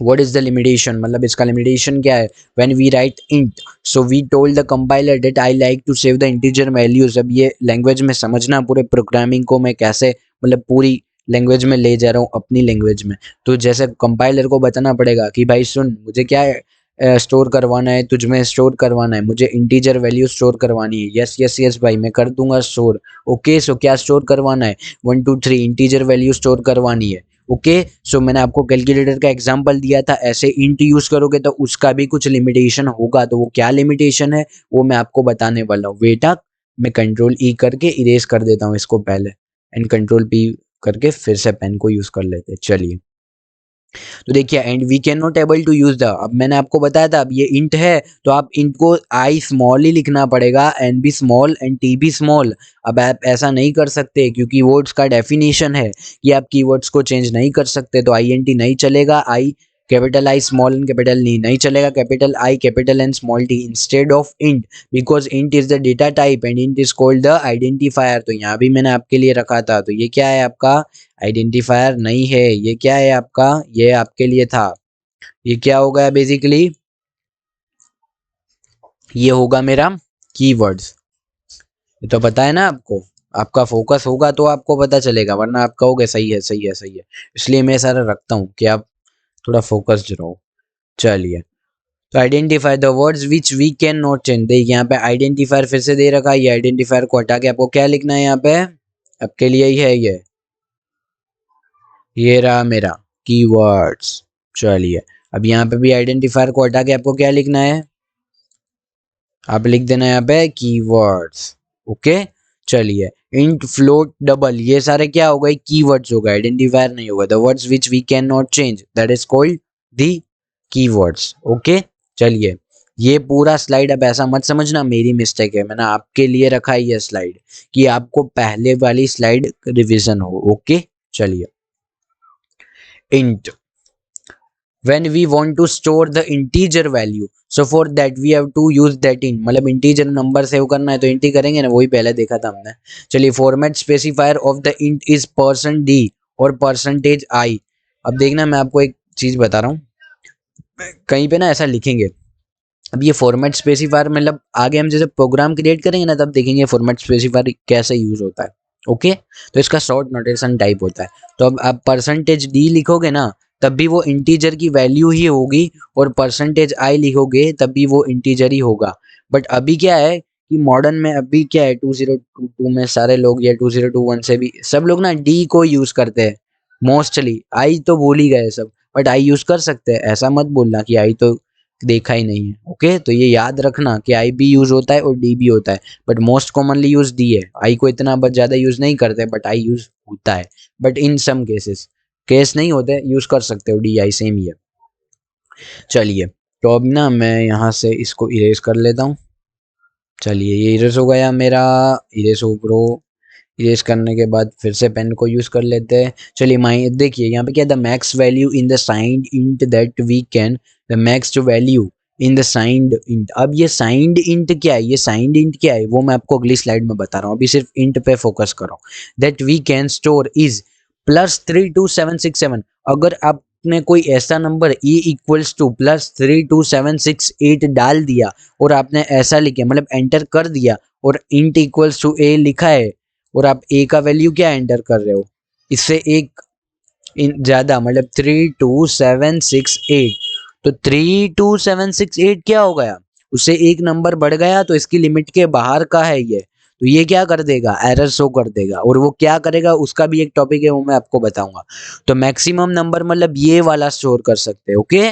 What is the limitation, मतलब इसका लिमिटेशन क्या है, when we write int so we told the compiler that I like to save the integer values। अब ये लैंग्वेज में समझना, पूरे प्रोग्रामिंग को मैं कैसे मतलब पूरी लैंग्वेज में ले जा रहा हूँ अपनी लैंग्वेज में। तो जैसे कंपाइलर को बताना पड़ेगा कि भाई सुन, मुझे क्या स्टोर करवाना है, तुझ में स्टोर करवाना है, मुझे इंटीजर वैल्यू स्टोर करवानी है। यस यस यस भाई, मैं कर दूंगा स्टोर। ओके, सो क्या स्टोर करवाना है, 1 2 3 इंटीजर वैल्यू स्टोर करवानी है। ओके, सो मैंने आपको कैलकुलेटर का एग्जांपल दिया था, ऐसे इंट यूज करोगे तो उसका भी कुछ लिमिटेशन होगा। तो वो क्या लिमिटेशन है वो मैं आपको बताने वाला हूँ। वेट, मैं कंट्रोल ई करके इरेज कर देता हूँ इसको पहले, एंड कंट्रोल पी करके फिर से पेन को यूज कर लेते हैं। चलिए, तो देखिए, and we can not able to use the, अब मैंने आपको बताया था अब ये इंट है तो आप इंट को आई स्मॉल ही लिखना पड़ेगा, N be small and T be small. अब आप ऐसा नहीं कर सकते क्योंकि वर्ड्स का डेफिनेशन है कि आप कीवर्ड्स को चेंज नहीं कर सकते, तो आई एन टी नहीं चलेगा, I capital I small N capital नी नहीं चलेगा, capital I capital N small T instead of int, because int is the data type and int is called the identifier. तो यहाँ भी मैंने आपके लिए रखा था, तो ये क्या है आपका आइडेंटिफायर नहीं है, ये क्या है आपका, ये आपके लिए था, ये क्या हो गया बेसिकली, ये होगा मेरा कीवर्ड्स। ये तो पता है ना आपको, आपका फोकस होगा तो आपको पता चलेगा, वरना आप कहोगे सही है सही है सही है, इसलिए मैं सारा रखता हूँ कि आप थोड़ा फोकस्ड रहो। चलिए, तो identify the words which we can not change. देखिए यहाँ पे आइडेंटिफायर फिर से दे रखा है, ये आइडेंटिफायर को हटा के आपको क्या लिखना है यहाँ पे, आपके लिए ही है ये रहा मेरा कीवर्ड्स। चलिए, अब यहाँ पे भी आइडेंटिफायर को हटा के आपको क्या लिखना है, आप लिख देना यहाँ पे कीवर्ड्स। ओके, चलिए, इंट फ्लोट डबल, ये सारे क्या हो गए कीवर्ड्स हो गए, आइडेंटिफायर नहीं होगा। The words which we can not change that is called the keywords. Okay, चलिए, ये पूरा स्लाइड अब ऐसा मत समझना मेरी मिस्टेक है, मैंने आपके लिए रखा है ये स्लाइड कि आपको पहले वाली स्लाइड रिवीजन हो। ओके, चलिए, int when we want to store the integer value, so for that we have to use that int, मतलब integer नंबर सेव करना है तो int ही करेंगे ना, वही पहले देखा था हमने। चलिए, format specifier of the int is %d और %i। अब देखना, मैं आपको एक चीज बता रहा हूँ, कहीं पे ना ऐसा लिखेंगे, अब ये फॉर्मेट स्पेसिफायर मतलब आगे हम जैसे प्रोग्राम क्रिएट करेंगे ना, तब देखेंगे फॉर्मेट स्पेसिफायर कैसे यूज होता है। ओके, तो इसका शॉर्ट नोटेशन टाइप होता है, तो अब आप %d लिखोगे ना, तब भी वो इंटीजर की वैल्यू ही होगी, और %i लिखोगे तब भी वो इंटीजर ही होगा। बट अभी क्या है कि मॉडर्न में अभी क्या है, 2022 में सारे लोग या 2021 से भी सब लोग ना डी को यूज करते हैं मोस्टली, आई तो भूल ही गए सब, बट आई यूज कर सकते हैं, ऐसा मत बोलना कि आई तो देखा ही नहीं है। ओके, तो ये याद रखना कि आई भी यूज होता है और डी भी होता है, but most commonly use D है, आई को इतना बस ज्यादा यूज नहीं करते, बट आई यूज होता है, but in some cases, case नहीं होते यूज कर सकते हो, डी आई सेम ही है। चलिए, तो अब ना मैं यहाँ से इसको इरेज कर लेता हूँ। चलिए, ये इरेज हो गया मेरा, इरेज हो ब्रो, इरेज करने के बाद फिर से पेन को यूज कर लेते हैं। चलिए, माई देखिए यहाँ पे क्या, the max value in the signed int that we can, the max value in the signed int. अब ये साइंड इंट क्या है, ये साइंड इंट क्या है वो मैं आपको अगली स्लाइड में बता रहा हूँ, अभी सिर्फ इंट पे फोकस करो। That we can store is +32767। अगर आपने कोई ऐसा नंबर e इक्वल्स टू +32768 डाल दिया और आपने ऐसा लिखा, मतलब एंटर कर दिया और इंट इक्वल्स टू a लिखा है, और आप a का वैल्यू क्या एंटर कर रहे हो, इससे एक ज्यादा, मतलब 32768, तो 32768 क्या हो गया, उससे एक नंबर बढ़ गया, तो इसकी लिमिट के बाहर का है ये, तो ये क्या कर देगा, एरर शो कर देगा, और वो क्या करेगा उसका भी एक टॉपिक है, वो मैं आपको बताऊंगा। तो मैक्सिमम नंबर मतलब ये वाला स्टोर कर सकते हैं। ओके,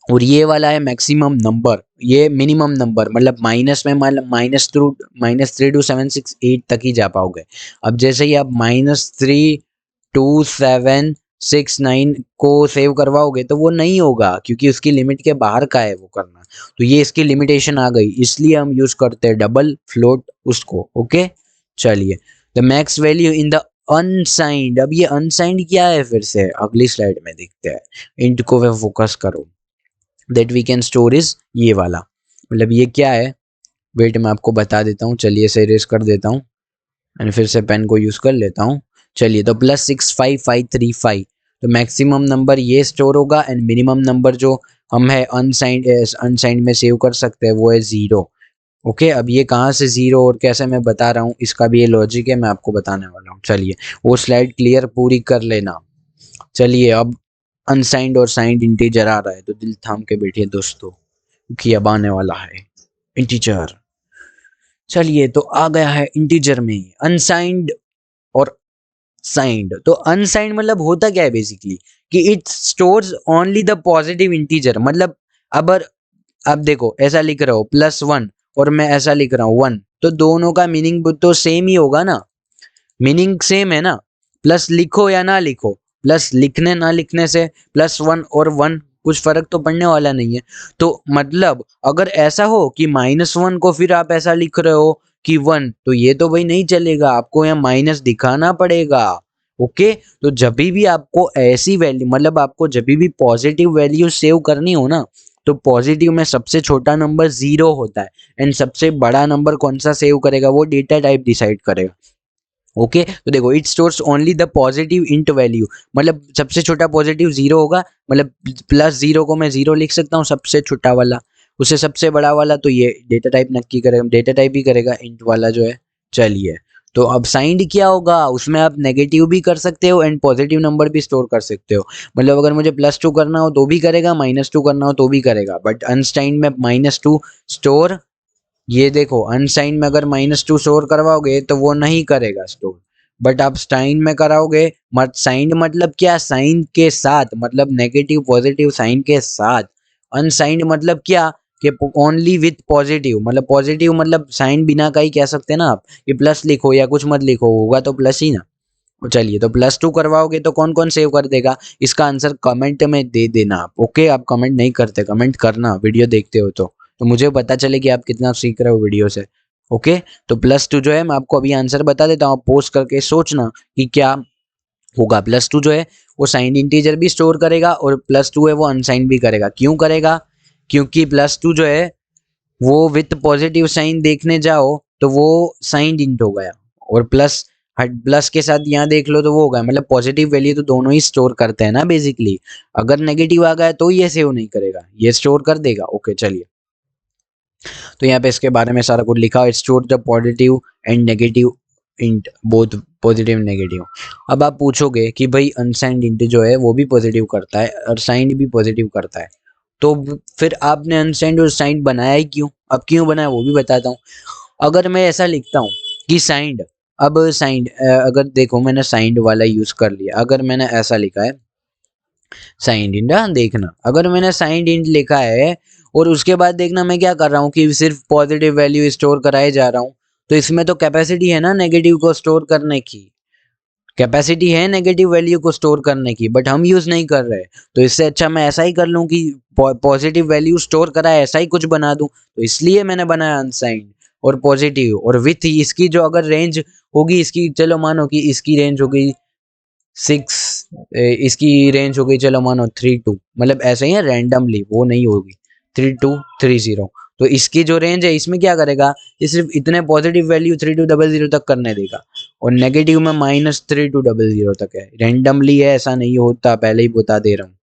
और ये वाला है मैक्सिमम नंबर, ये मिनिमम नंबर, मतलब माइनस में -32768 तक ही जा पाओगे। अब जैसे ही आप -32769 को सेव करवाओगे तो वो नहीं होगा, क्योंकि उसकी लिमिट के बाहर का है वो करना, तो ये इसकी लिमिटेशन आ गई, इसलिए हम यूज करते हैं डबल फ्लोट उसको। ओके, चलिए, the max value in the unsigned. अब ये अनसाइंड क्या है, फिर से अगली स्लाइड में देखते हैं, इंट को वे फोकस करो, that we can store is ये वाला, मतलब ये क्या है, वेट मैं आपको बता देता हूँ। चलिए, इसे इरेज कर देता हूँ एंड फिर से पेन को यूज कर लेता हूँ। चलिए, तो +65535, तो मैक्सिमम नंबर ये स्टोर होगा, एंड मिनिमम नंबर जो हम है अनसाइंड में सेव कर सकते हैं वो है 0। ओके, अब ये कहाँ से 0 और कैसे मैं बता रहा हूँ, इसका भी ये लॉजिक है, मैं आपको बताने वाला हूँ। चलिए, वो स्लाइड क्लियर पूरी कर लेना। चलिए, अब अनसाइंड और साइंड इंटीजर आ रहा है, तो दिल थाम के बैठिए दोस्तों, क्योंकि अब आने वाला है इंटीजर। चलिए, तो आ गया है इंटीजर में अनसाइंड और साइंड। तो अनसाइंड मतलब होता क्या है बेसिकली, कि it stores only the positive integer, मतलब अब आप देखो ऐसा लिख रहे हो +1 और मैं ऐसा लिख रहा हूँ 1, तो दोनों का मीनिंग तो सेम ही होगा ना, मीनिंग सेम है ना, प्लस लिखो या ना लिखो, प्लस लिखने ना लिखने से +1 और 1 कुछ फर्क तो पड़ने वाला नहीं है। तो मतलब अगर ऐसा हो कि -1 को फिर आप ऐसा लिख रहे हो कि 1, तो ये तो भाई नहीं चलेगा, आपको यहाँ माइनस दिखाना पड़ेगा। ओके तो जब भी आपको ऐसी वैल्यू मतलब आपको जब भी पॉजिटिव वैल्यू सेव करनी हो ना, तो पॉजिटिव में सबसे छोटा नंबर 0 होता है एंड सबसे बड़ा नंबर कौन सा सेव करेगा वो डेटा टाइप डिसाइड करेगा। ओके तो देखो it stores only the positive int value, मतलब सबसे छोटा पॉजिटिव 0 होगा, मतलब +0 को मैं 0 लिख सकता हूँ सबसे छोटा वाला, उससे सबसे बड़ा वाला तो ये डेटा टाइप नक्की करेगा, डेटा टाइप ही करेगा इंट वाला जो है। चलिए तो अब साइंड क्या होगा, उसमें आप नेगेटिव भी कर सकते हो एंड पॉजिटिव नंबर भी स्टोर कर सकते हो, मतलब अगर मुझे +2 करना हो तो भी करेगा, -2 करना हो तो भी करेगा, बट अनसाइंड में -2 स्टोर, ये देखो अनसाइन में अगर -2 स्टोर करवाओगे तो वो नहीं करेगा स्टोर, बट आप साइन में कराओगे, मत साइन मतलब क्या, साइन के साथ, मतलब नेगेटिव पॉजिटिव साइन के साथ, अनसाइंड मतलब क्या कि ओनली विथ पॉजिटिव, मतलब पॉजिटिव मतलब साइन बिना का ही कह सकते हैं ना आप, ये प्लस लिखो या कुछ मत लिखो होगा तो प्लस ही ना। चलिए तो +2 करवाओगे तो कौन कौन सेव कर देगा, इसका आंसर कमेंट में दे देना आप। ओके आप कमेंट नहीं करते, कमेंट करना वीडियो देखते हो तो मुझे पता चले कि आप कितना सीख रहे हो वीडियो से। ओके तो +2 जो है मैं आपको अभी आंसर बता देता हूँ, आप पोस्ट करके सोचना कि क्या होगा। +2 जो है वो साइंड इंटीजर भी स्टोर करेगा और +2 है वो अनसाइंड भी करेगा। क्यों करेगा, क्योंकि +2 जो है वो विथ पॉजिटिव साइन देखने जाओ तो वो साइंड इंट हो गया, और प्लस के साथ यहाँ देख लो तो वो होगा, मतलब पॉजिटिव वैल्यू तो दोनों ही स्टोर करते हैं ना बेसिकली, अगर नेगेटिव आ गया तो ये सेव नहीं करेगा, ये स्टोर कर देगा। ओके चलिए तो यहाँ पे इसके बारे में सारा कुछ लिखा है, store the positive and negative int both positive negative. अब आप पूछोगे कि भाई अनसाइंड इंट जो है वो भी पॉजिटिव करता है और साइंड भी पॉजिटिव करता है, तो फिर आपने अनसाइंड और साइंड बनाया ही क्यों, अब क्यों बनाया वो भी बताता हूँ। अगर मैं ऐसा लिखता हूँ कि साइंड, अब साइंड अगर देखो मैंने साइंड वाला यूज कर लिया, अगर मैंने ऐसा लिखा है साइंड इंट, देखना अगर मैंने साइंड इंट लिखा है और उसके बाद देखना मैं क्या कर रहा हूँ कि सिर्फ पॉजिटिव वैल्यू स्टोर कराए जा रहा हूँ, तो इसमें तो कैपेसिटी है ना नेगेटिव को स्टोर करने की, कैपेसिटी है नेगेटिव वैल्यू को स्टोर करने की, बट हम यूज नहीं कर रहे, तो इससे अच्छा मैं ऐसा ही कर लूँ कि पॉजिटिव वैल्यू स्टोर करा है ऐसा ही कुछ बना दूं, तो इसलिए मैंने बनाया अनसाइंड और पॉजिटिव, और विथ इसकी जो अगर रेंज होगी इसकी, चलो मानो कि इसकी रेंज होगी 6, इसकी रेंज हो गई चलो मानो 3 2, मतलब ऐसे ही है रैंडमली, वो नहीं होगी 3230, तो इसकी जो रेंज है इसमें क्या करेगा, ये सिर्फ इतने पॉजिटिव वैल्यू 3200 तक करने देगा, और नेगेटिव में -3200 तक है, रैंडमली है ऐसा नहीं होता, पहले ही बता दे रहा हूँ।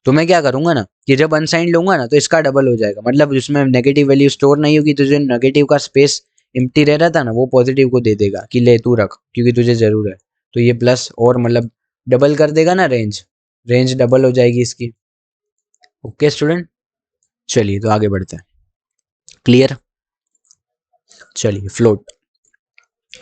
तो मैं क्या करूंगा ना कि जब अनसाइंड लूंगा ना तो इसका डबल हो जाएगा, मतलब जिसमें नेगेटिव वैल्यू स्टोर नहीं होगी तो जो नेगेटिव का स्पेस एम्प्टी रह रहा था ना वो पॉजिटिव को दे देगा कि ले तू रख क्योंकि तुझे जरूर है, तो ये प्लस और मतलब डबल कर देगा ना, रेंज रेंज डबल हो जाएगी इसकी। ओके स्टूडेंट चलिए तो आगे बढ़ते हैं, क्लियर। चलिए फ्लोट,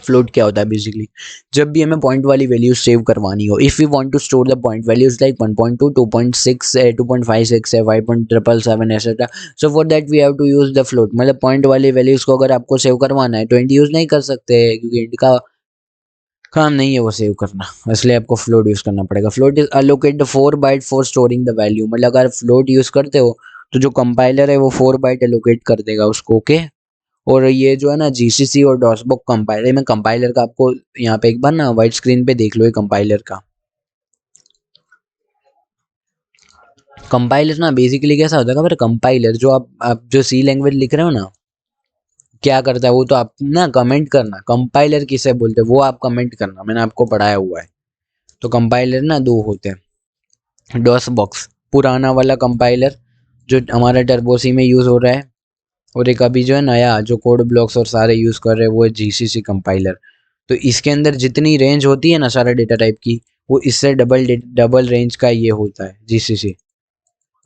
फ्लोट क्या होता है बेसिकली, जब भी हमें पॉइंट वाली वैल्यू सेव करवानी हो, if you want to store the point values like 1.2 2.6 है 2.56 है 5.777 etcetera, so for that we have to use the float, मतलब पॉइंट वाली वैल्यूज को अगर आपको सेव करवाना है तो इंट यूज नहीं कर सकते क्योंकि इंट का काम नहीं है वो सेव करना, इसलिए आपको फ्लोट यूज करना पड़ेगा। Float is allocate the 4 byte for storing the value, मतलब अगर फ्लोट यूज करते हो तो जो कंपाइलर है वो 4 बाइट एलोकेट कर देगा उसको। ओके और ये जो है ना जीसीसी और डॉसबॉक कंपाइलर में, कंपाइलर का आपको यहाँ पे एक बार ना व्हाइट स्क्रीन पे देख लो ये कंपाइलर का, कंपाइलर ना बेसिकली कैसा होता है, कंपाइलर जो आप जो सी लैंग्वेज लिख रहे हो ना क्या करता है वो तो आप ना कमेंट करना, कंपाइलर किसे बोलते हैं वो आप कमेंट करना, मैंने आपको पढ़ाया हुआ है। तो कंपाइलर ना दो होते हैं, डॉस बॉक्स पुराना वाला कंपाइलर जो हमारा टर्बोसी में यूज हो रहा है, और एक अभी जो है नया जो कोड ब्लॉक्स और सारे यूज कर रहे हैं वो है जीसीसी कंपाइलर। तो इसके अंदर जितनी रेंज होती है ना सारा डेटा टाइप की वो इससे डबल रेंज का ये होता है जीसीसी।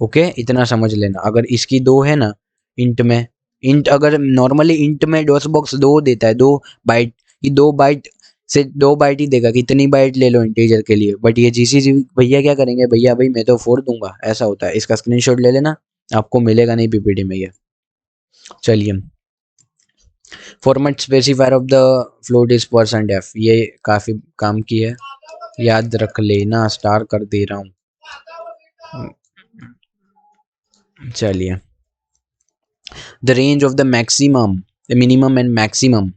ओके इतना समझ लेना, अगर इसकी दो है ना इंट में, इंट अगर नॉर्मली इंट में डॉस बॉक्स दो देता है 2 बाइट, ये 2 बाइट से 2 बाइट ही देगा कि इतनी बाइट ले लो इंटीजर के लिए, बट ये जीसीसी भैया क्या करेंगे, भैया भाई मैं तो 4 दूंगा, ऐसा होता है। इसका स्क्रीनशॉट ले लेना, आपको मिलेगा नहीं पीपीटी में ये। चलिए format specifier of the float is %f, ये काफी काम की है, याद रख लेना, स्टार कर दे रहा हूँ। चलिए the range of the maximum, the minimum and maximum,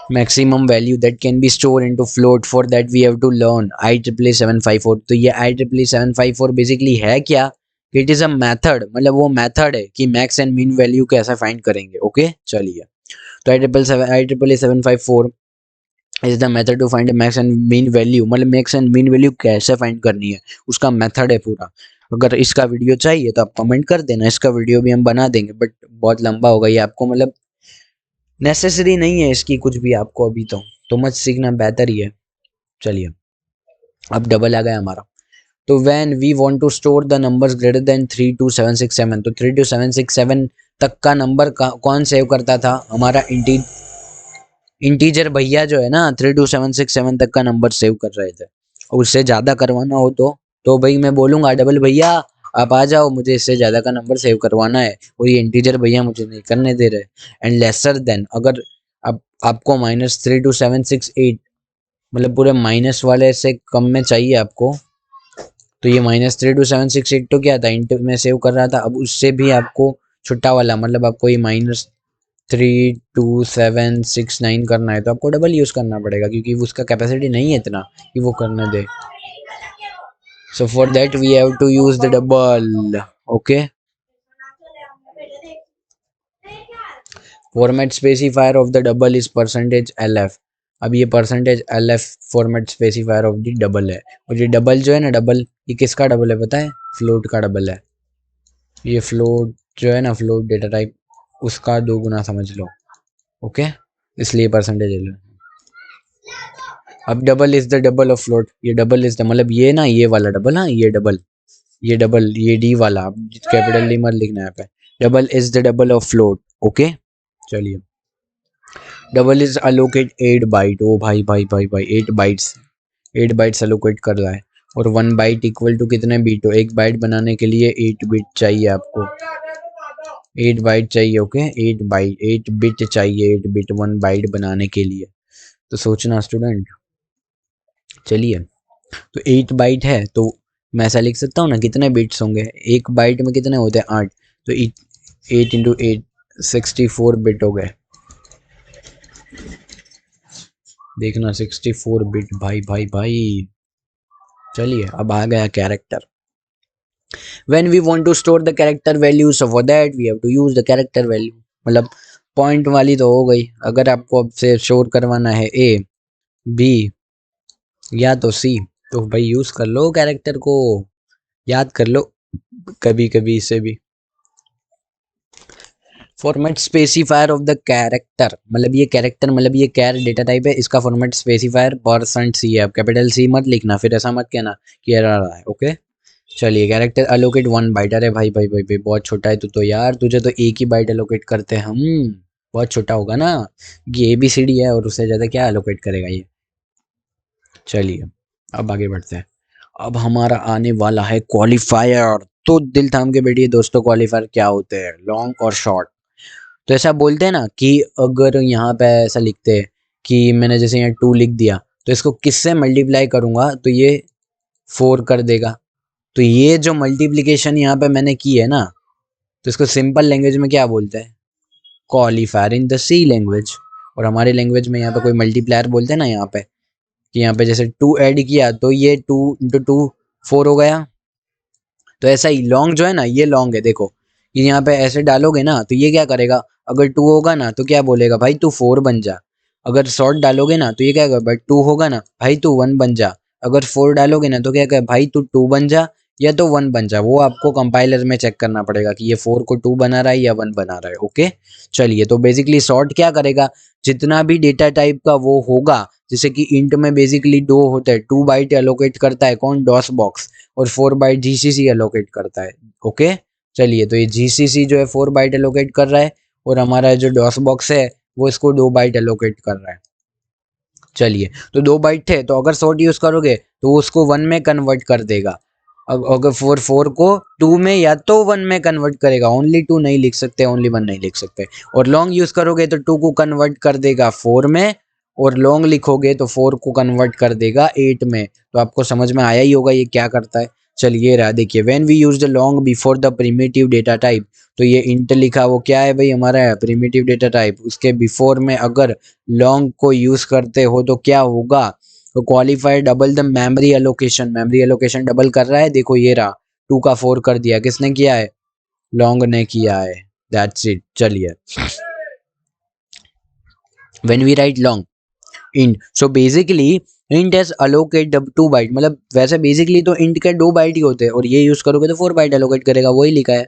maximum value that can be store into float, for that we have to learn IEEE 754। तो ये IEEE 754 बेसिकली है क्या? इट इज़ अ मेथड, मतलब वो मेथड है कि मैक्स एंड मीन वैल्यू कैसे फाइंड करेंगे। ओके चलिए, तो IEEE 754 is the method to find max and mean value, मतलब मैक्स एंड मीन वैल्यू कैसे फाइंड करनी है, उसका मेथड है पूरा। अगर इसका वीडियो चाहिए तो आप कमेंट कर देना, इसका वीडियो भी हम बना देंगे, बट बहुत लंबा होगा ये, आपको मतलब नेसेसरी नहीं है इसकी कुछ भी आपको अभी, तो मत सीखना, बेहतर ही है। चलिए, अब डबल आ गया हमारा। तो when we want to store the numbers greater than 32767, तो 32767 तक का नंबर कौन सेव करता था? हमारा इंटीजर भैया जो है ना, 32767 तक का नंबर सेव कर रहे थे। और उससे ज़्यादा करवाना हो तो भाई मैं बोलूँगा डबल भैया आप आ जाओ, मुझे इससे ज़्यादा का नंबर सेव करवाना है, और ये इंटीजर भैया मुझे नहीं करने दे रहे। एंड लेसर देन, अगर आपको -32768 मतलब पूरे माइनस वाले से कम में चाहिए आपको, तो ये -32768 तो क्या था, इंटू में सेव कर रहा था। अब उससे भी आपको छोटा वाला, मतलब आपको ये -32769 करना है, तो आपको डबल यूज़ करना पड़ेगा, क्योंकि उसका कैपेसिटी नहीं है इतना कि वो करने दे। So for that we have to use the double. Okay, format specifier of the double is %LF। अब ये %LF format specifier of the double है। और ये डबल जो है ना, डबल ये किसका डबल है पता है? फ्लोट का डबल है। ये फ्लोट जो है ना, फ्लोट डेटा टाइप, उसका 2 गुना समझ लो। ओके, इसलिए परसेंटेज ले लो। अब double is the double of float, ये डबल इज द मतलब ये ना, ये वाला डबल, हाँ ये डबल, ये डबल, ये डी वाला, कैपिटल डी मत लिखना यहाँ पे। Double is the double of float. Okay चलिए, डबल इज अलोकेट 8 बाइट। ओ भाई भाई भाई भाई 8 बाइट्स अलोकेट कर रहा है। और 1 बाइट इक्वल टू कितने बीट हो? 1 बाइट बनाने के लिए 8 बिट चाहिए आपको, 8 बाइट चाहिए। ओके 8 बिट चाहिए, 8 बिट 1 बाइट बनाने के लिए। तो सोचना स्टूडेंट, चलिए, तो 8 बाइट है तो मैं ऐसा लिख सकता हूँ ना, कितने बिट्स होंगे? एक बाइट में कितने होते हैं? 8, तो 8 इंटू 8 64 बिट हो गए। देखना 64 बिट, भाई भाई भाई। चलिए, अब आ गया character. When we want to store the character value, so for that we have to use the character value। मतलब पॉइंट वाली तो हो गई, अगर आपको अब से स्टोर करवाना है A, B या तो C, तो भाई यूज़ कर लो कैरेक्टर को, याद कर लो कभी कभी इसे भी। Format specifier of the character, मतलब ये कैरेक्टर, मतलब ये कैर डेटा टाइप है, इसका फॉर्मेट स्पेसिफायर %C है। अब कैपिटल C मत लिखना, फिर ऐसा मत कहना कि एरर आ रहा है। ओके चलिए, कैरेक्टर अलोकेट 1 बाइट। अरे भाई भाई भाई भाई बहुत छोटा है तू तो यार, तुझे तो एक ही बाइट अलोकेट करते हैं हम, बहुत छोटा होगा ना, ये ABCD है और उससे ज़्यादा क्या अलोकेट करेगा ये। चलिए, अब आगे बढ़ते हैं। अब हमारा आने वाला है क्वालिफायर। तो दिल थाम के बैठिए दोस्तों, क्वालिफायर क्या होते हैं? लॉन्ग और शॉर्ट। तो ऐसा बोलते हैं ना कि अगर यहाँ पे ऐसा लिखते हैं कि मैंने जैसे यहाँ 2 लिख दिया, तो इसको किससे मल्टीप्लाई करूँगा तो ये 4 कर देगा। तो ये जो मल्टीप्लिकेशन यहाँ पे मैंने की है ना, तो इसको सिंपल लैंग्वेज में क्या बोलते हैं? Qualifier in the C language. और हमारी लैंग्वेज में यहाँ पे कोई मल्टीप्लायर बोलते हैं ना, यहाँ पे कि यहाँ पे जैसे 2 ऐड किया तो ये 2 इंटू 2 4 हो गया। तो ऐसा ही लॉन्ग जो है ना, ये लॉन्ग है, देखो ये यहाँ पे ऐसे डालोगे ना तो ये क्या करेगा, अगर 2 होगा ना तो क्या बोलेगा, भाई तू 4 बन जा। अगर शॉर्ट डालोगे ना तो ये क्या कहेगा, भाई 2 होगा ना, भाई तू 1 बन जा। अगर 4 डालोगे ना तो क्या कहेगा, भाई तू 2 बन जा या तो 1 बन जा। वो आपको कंपाइलर में चेक करना पड़ेगा कि ये 4 को 2 बना रहा है या 1 बना रहा है। ओके चलिए, तो बेसिकली शॉर्ट क्या करेगा, जितना भी डेटा टाइप का वो होगा, जैसे कि इंट में बेसिकली 2 होता है, 2 बाइट एलोकेट करता है कौन? DOS box. और 4 बाइट GCC एलोकेट करता है। ओके चलिए, तो ये GCC जो है 4 बाइट एलोकेट कर रहा है, और हमारा जो डॉस बॉक्स है वो इसको 2 बाइट एलोकेट कर रहा है। चलिए, तो 2 बाइट थे, तो अगर शॉर्ट यूज करोगे तो उसको 1 में कन्वर्ट कर देगा। अब अगर 4 को 2 में या तो 1 में कन्वर्ट करेगा, ओनली 2 नहीं लिख सकते, ओनली 1 नहीं लिख सकते। और लॉन्ग यूज करोगे तो 2 को कन्वर्ट कर देगा 4 में, और लॉन्ग लिखोगे तो 4 को कन्वर्ट कर देगा 8 में। तो आपको समझ में आया ही होगा ये क्या करता है। चलिए रहा, देखिए when we use the long before the primitive data type, तो ये इंट लिखा वो क्या है भाई हमारा प्रिमिटिव डेटा टाइप, उसके बिफोर में अगर लॉन्ग को यूज करते हो तो क्या होगा, तो qualify double the memory allocation double कर रहा है, देखो ये रहा 2 का 4 कर दिया, किसने किया है, लॉन्ग ने किया है, दैट्स इट। चलिए when we write long int, so basically int has allocate 2 byte, मतलब वैसे बेसिकली तो int के 2 बाइट ही होते हैं और ये यूज करोगे तो 4 बाइट एलोकेट करेगा, वही लिखा है।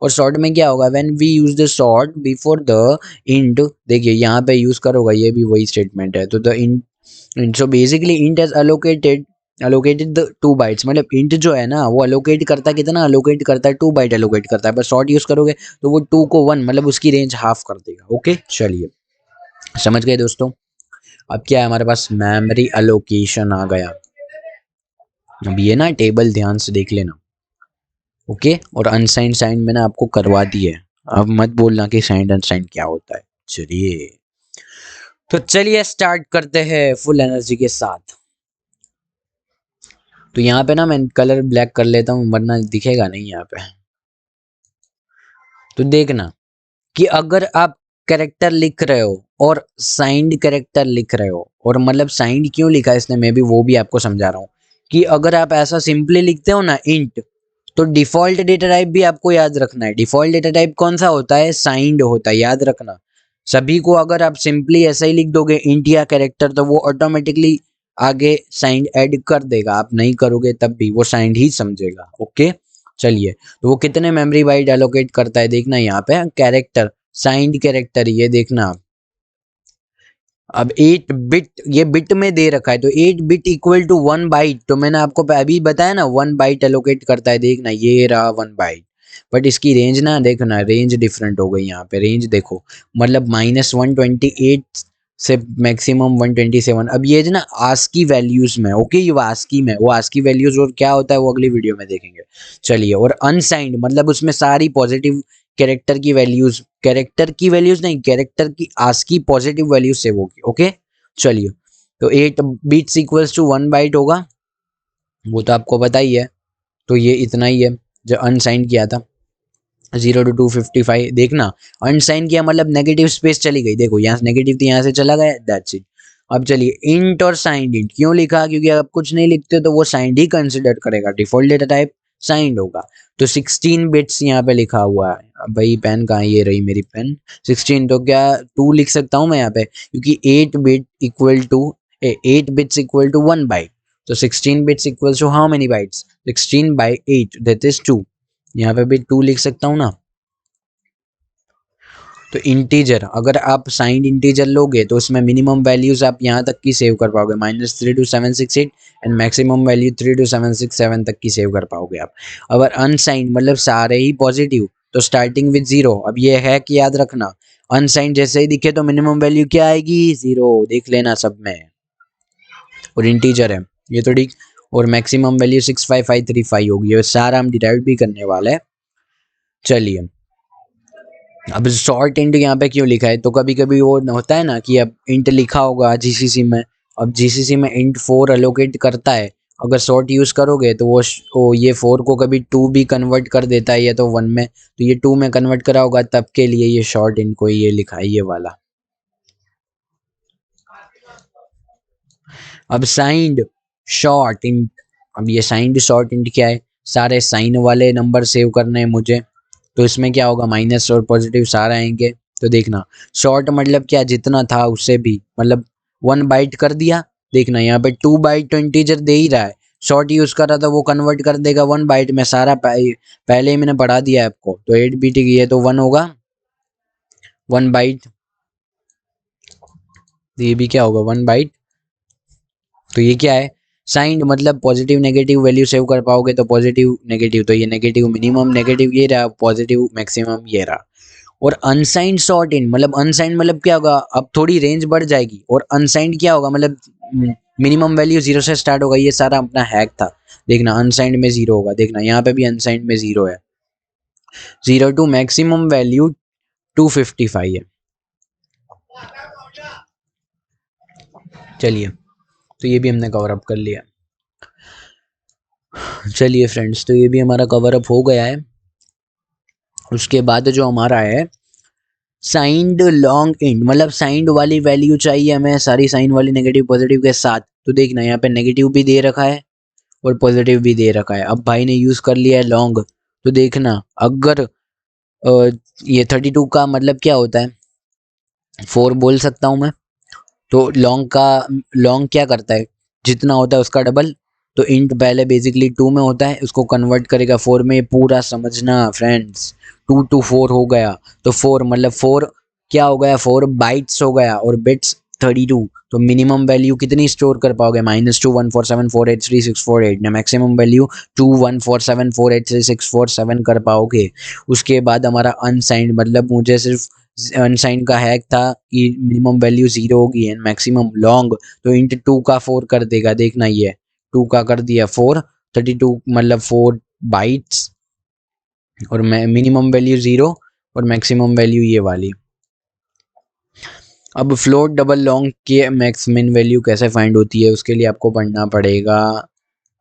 और शॉर्ट में क्या होगा, when we use the short before the int, देखिए यहाँ पे यूज करोगा, ये भी वही स्टेटमेंट है, तो the int so basically int has allocated the 2 bytes, मतलब int जो है ना वो अलोकेट करता है, कितना अलोकेट करता है, 2 बाइट अलोकेट करता है, पर शॉर्ट यूज करोगे तो वो 2 को 1 मतलब उसकी रेंज हाफ कर देगा। ओके चलिए समझ गए दोस्तों। अब क्या है हमारे पास, मेमोरी अलोकेशन आ गया। अब ये ना टेबल ध्यान से देख लेना, ओके, और अनसाइंड साइन मैंने आपको करवा दी है, अब मत बोलना कि साइंड अनसाइंड क्या होता है। चलिए तो चलिए स्टार्ट करते हैं फुल एनर्जी के साथ। तो यहाँ पे ना मैं कलर ब्लैक कर लेता हूँ वरना दिखेगा नहीं यहाँ पे। तो देखना कि अगर आप कैरेक्टर लिख रहे हो और साइंड कैरेक्टर लिख रहे हो, और मतलब साइंड क्यों लिखा है इसने मैं भी वो भी आपको समझा रहा हूँ, कि अगर आप ऐसा सिंपली लिखते हो ना इंट, तो डिफॉल्ट डेटा टाइप भी आपको याद रखना है। डिफॉल्ट डेटा टाइप कौन सा होता है, साइंड होता है, याद रखना सभी को। अगर आप सिंपली ऐसा ही लिख दोगे इंट या कैरेक्टर, तो वो ऑटोमेटिकली आगे साइंड ऐड कर देगा, आप नहीं करोगे तब भी वो साइंड ही समझेगा। ओके चलिए, तो वो कितने मेमोरी बाइट एलोकेट करता है देखना, यहाँ पे कैरेक्टर साइंड कैरेक्टर, ये देखना आप। अब 8 बिट ये बिट में दे रखा है, तो 8 बिट इक्वल टू 1 बाइट, तो मैंने आपको अभी बताया ना 1 बाइट एलोकेट करता है, देखना ये रहा 1 बाइट। बट इसकी रेंज ना देखना, रेंज डिफरेंट हो गई यहाँ पे, रेंज देखो, मतलब -128 से मैक्सिमम 127। अब ये जो ना आस्की वैल्यूज में, ओके ये आस्की में, वो आस्की वैल्यूज और क्या होता है वो अगली वीडियो में देखेंगे। चलिए, और अनसाइंड मतलब उसमें सारी पॉजिटिव कैरेक्टर की वैल्यूज नहीं, कैरेक्टर की आस्की पॉजिटिव वैल्यूज सेव होगी। ओके चलिए, तो 8 बिट्स इक्वल्स टू 1 बाइट होगा, वो तो आपको पता ही है। तो ये इतना ही है जो अनसाइन किया था, 0 to 255। देखना अनसाइन किया मतलब नेगेटिव स्पेस चली गई, देखो यहाँ नेगेटिव थी यहाँ से चला गया, दैट्स इट। अब चलिए इंट और साइंड, इंट क्यों लिखा, क्योंकि आप कुछ नहीं लिखते तो वो साइंड ही कंसिडर करेगा, डिफॉल्ट डेटा टाइप साइंड होगा। तो 16 बिट्स यहाँ पे लिखा हुआ है। अब भाई पेन कहाँ, ये रही मेरी पेन। 16, तो क्या 2 लिख सकता हूँ मैं यहाँ पे, क्योंकि 8 बिट्स इक्वल टू 1 बाइट, तो 16 bits equal to how many bytes, 16/8 that is 2। यहाँ पे भी 2 लिख सकता हूँ ना। तो इंटीजर, अगर आप साइंड इंटीजर लोगे तो उसमें मिनिमम वैल्यूज आप यहाँ तक की सेव कर पाओगे, -3 to 768, and maximum value 3 to 767 तक की सेव कर पाओगे आप। अगर अनसाइंड मतलब सारे ही पॉजिटिव, तो स्टार्टिंग विद 0। अब ये है कि याद रखना, अनसाइंड जैसे ही दिखे तो मिनिमम वैल्यू क्या आएगी, 0, देख लेना सब में। और इंटीजर है ये तो ठीक, और मैक्सिमम वैल्यू 65535 होगी, ये सारा हम डिराइव भी करने वाले हैं। चलिए, अब शॉर्ट इंट यहाँ पे क्यों लिखा है, तो कभी कभी वो होता है ना कि अब इंट लिखा होगा जीसीसी में, अब जीसीसी में इंट 4 एलोकेट करता है, अगर शॉर्ट यूज करोगे तो वो ये 4 को कभी 2 भी कन्वर्ट कर देता है या तो 1 में, तो ये 2 में कन्वर्ट करा होगा, तब के लिए ये शॉर्ट इंट को ये लिखा है ये वाला। अब साइंड शॉर्ट इंट, अब ये साइंड शॉर्ट इंट क्या है, सारे साइन वाले नंबर सेव करने हैं मुझे, तो इसमें क्या होगा, माइनस और पॉजिटिव सारा आएंगे। तो देखना शॉर्ट मतलब क्या, जितना था उससे भी, मतलब 1 बाइट कर दिया, देखना यहाँ पे 2 बाइट तो इंटीजर दे ही रहा है, शॉर्ट यूज कर रहा था वो कन्वर्ट कर देगा 1 बाइट में, सारा पहले ही मैंने पढ़ा दिया है आपको। तो 8 बिट की है तो 1 होगा, 1 बाइट, ये भी क्या होगा 1 बाइट। तो ये क्या है, साइंड मतलब पॉजिटिव नेगेटिव वैल्यू सेव कर पाओगे, तो पॉजिटिव नेगेटिव, तो ये नेगेटिव मिनिमम नेगेटिव ये रहा, पॉजिटिव मैक्सिमम ये रहा। और अनसाइंड शॉर्ट इन मतलब, अनसाइंड मतलब क्या होगा, अब थोड़ी रेंज बढ़ जाएगी, और अनसाइंड क्या होगा मतलब मिनिमम वैल्यू 0 से स्टार्ट होगा, ये सारा अपना हैक था। देखना अनसाइंड में 0 होगा, देखना यहाँ पे भी अनसाइंड में 0 है, 0 टू मैक्सिमम वैल्यू 255 है। चलिए, तो ये भी हमने कवर अप कर लिया। चलिए फ्रेंड्स, तो ये भी हमारा कवर अप हो गया है। उसके बाद जो हमारा है साइंड लॉन्ग इंट, मतलब साइंड वाली वैल्यू चाहिए हमें सारी साइन वाली नेगेटिव पॉजिटिव के साथ। तो देखना यहाँ पे नेगेटिव भी दे रखा है और पॉजिटिव भी दे रखा है। अब भाई ने यूज कर लिया है लॉन्ग, तो देखना अगर ये 32 का मतलब क्या होता है, 4 बोल सकता हूँ मैं। तो लॉन्ग क्या करता है, जितना होता है उसका डबल। तो इंट पहले बेसिकली 2 में होता है, उसको कन्वर्ट करेगा 4 में। पूरा समझना फ्रेंड्स, 2 to 4 हो गया। तो 4 मतलब 4 क्या हो गया, 4 बाइट्स हो गया और बिट्स 32। तो मिनिमम वैल्यू कितनी स्टोर कर पाओगे, -2 1 4 7 4 8 3 6 4 8 ना। मैक्सिमम वैल्यू 2 1 4 7 4 8 3 6 4 7 कर पाओगे। उसके बाद हमारा अनसाइंड, मतलब मुझे सिर्फ अनसाइन का हैक था कि मिनिमम वैल्यू 0 होगी एंड मैक्सिमम लॉन्ग। तो इंट 2 का 4 कर देगा, देखना ये 2 का कर दिया 4, 32 मतलब 4 बाइट्स और मिनिमम वैल्यू 0 और मैक्सिमम वैल्यू ये वाली। अब फ्लोट डबल लॉन्ग के मैक्स मिन वैल्यू कैसे फाइंड होती है, उसके लिए आपको पढ़ना पड़ेगा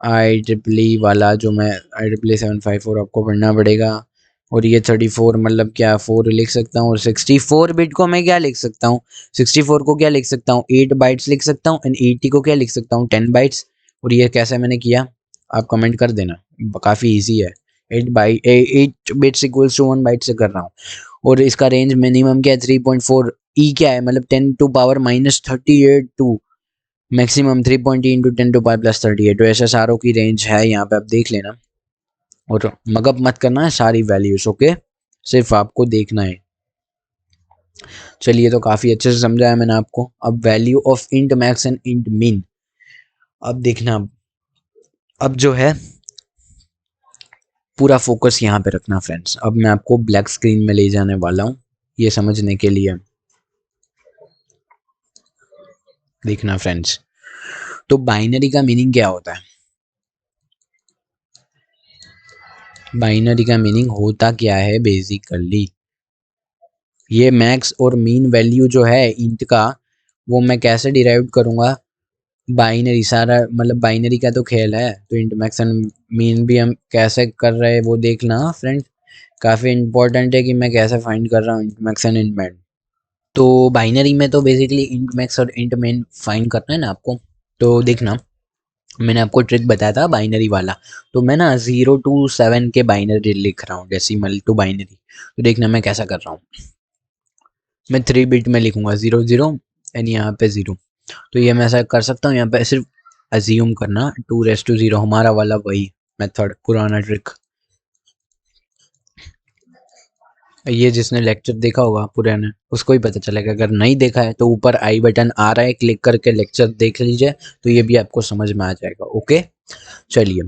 IEEE वाला, जो मैं IEEE 754 आपको पढ़ना पड़ेगा। और ये 34 मतलब क्या 4 लिख सकता हूँ, और 64 बिट को मैं क्या लिख सकता हूँ, 64 को क्या लिख सकता हूँ, 8 बाइट्स लिख सकता हूँ एंड 80 को क्या लिख सकता हूँ, 10 बाइट्स। और ये कैसे मैंने किया आप कमेंट कर देना, काफ़ी ईजी है। 8 बिट्स इक्वल्स टू 1 बाइट से कर रहा हूँ। और इसका रेंज मिनिमम क्या है 3.4, ई क्या है मतलब 10 to power -38 to maximum 3.3 into 10 to power +38। तो SSRO की रेंज है यहाँ पे, आप देख लेना और मगअप मत करना है सारी वैल्यूज, ओके, सिर्फ आपको देखना है। चलिए, तो काफ़ी अच्छे से समझाया मैंने आपको। अब value of int max and int मिन, अब देखना, अब जो है पूरा फोकस यहाँ पे रखना फ्रेंड्स। अब मैं आपको ब्लैक स्क्रीन में ले जाने वाला हूँ ये समझने के लिए। देखना फ्रेंड्स, तो बाइनरी का मीनिंग क्या होता है, बाइनरी का मीनिंग होता क्या है बेसिकली, ये मैक्स और मीन वैल्यू जो है इंट का, वो मैं कैसे डिराइव करूँगा, बाइनरी सारा मतलब बाइनरी का तो खेल है। तो इंट मैक्स एंड मीन भी हम कैसे कर रहे हैं वो देखना फ्रेंड, काफ़ी इंपॉर्टेंट है कि मैं कैसे फाइंड कर रहा हूँ इंट मैक्स एंड इंट मिन। तो बाइनरी में तो बेसिकली इंट मैक्स और इंट मिन फाइंड करना है ना आपको। तो देखना, मैंने आपको ट्रिक बताया था बाइनरी वाला, तो मैं ना 0 to 7 के बाइनरी लिख रहा हूँ, डेसिमल टू बाइनरी। तो देखना मैं कैसा कर रहा हूँ, मैं 3 बिट में लिखूंगा 0 0 एंड यहाँ पे 0। तो ये मैं ऐसा कर सकता हूँ, यहाँ पे सिर्फ अज्यूम करना 2 to 0 हमारा वाला वही मेथड पुराना ट्रिक। ये जिसने लेक्चर देखा होगा पुराने उसको ही पता चलेगा, अगर नहीं देखा है तो ऊपर आई बटन आ रहा है, क्लिक करके लेक्चर देख लीजिए, तो ये भी आपको समझ में आ जाएगा, ओके। चलिए,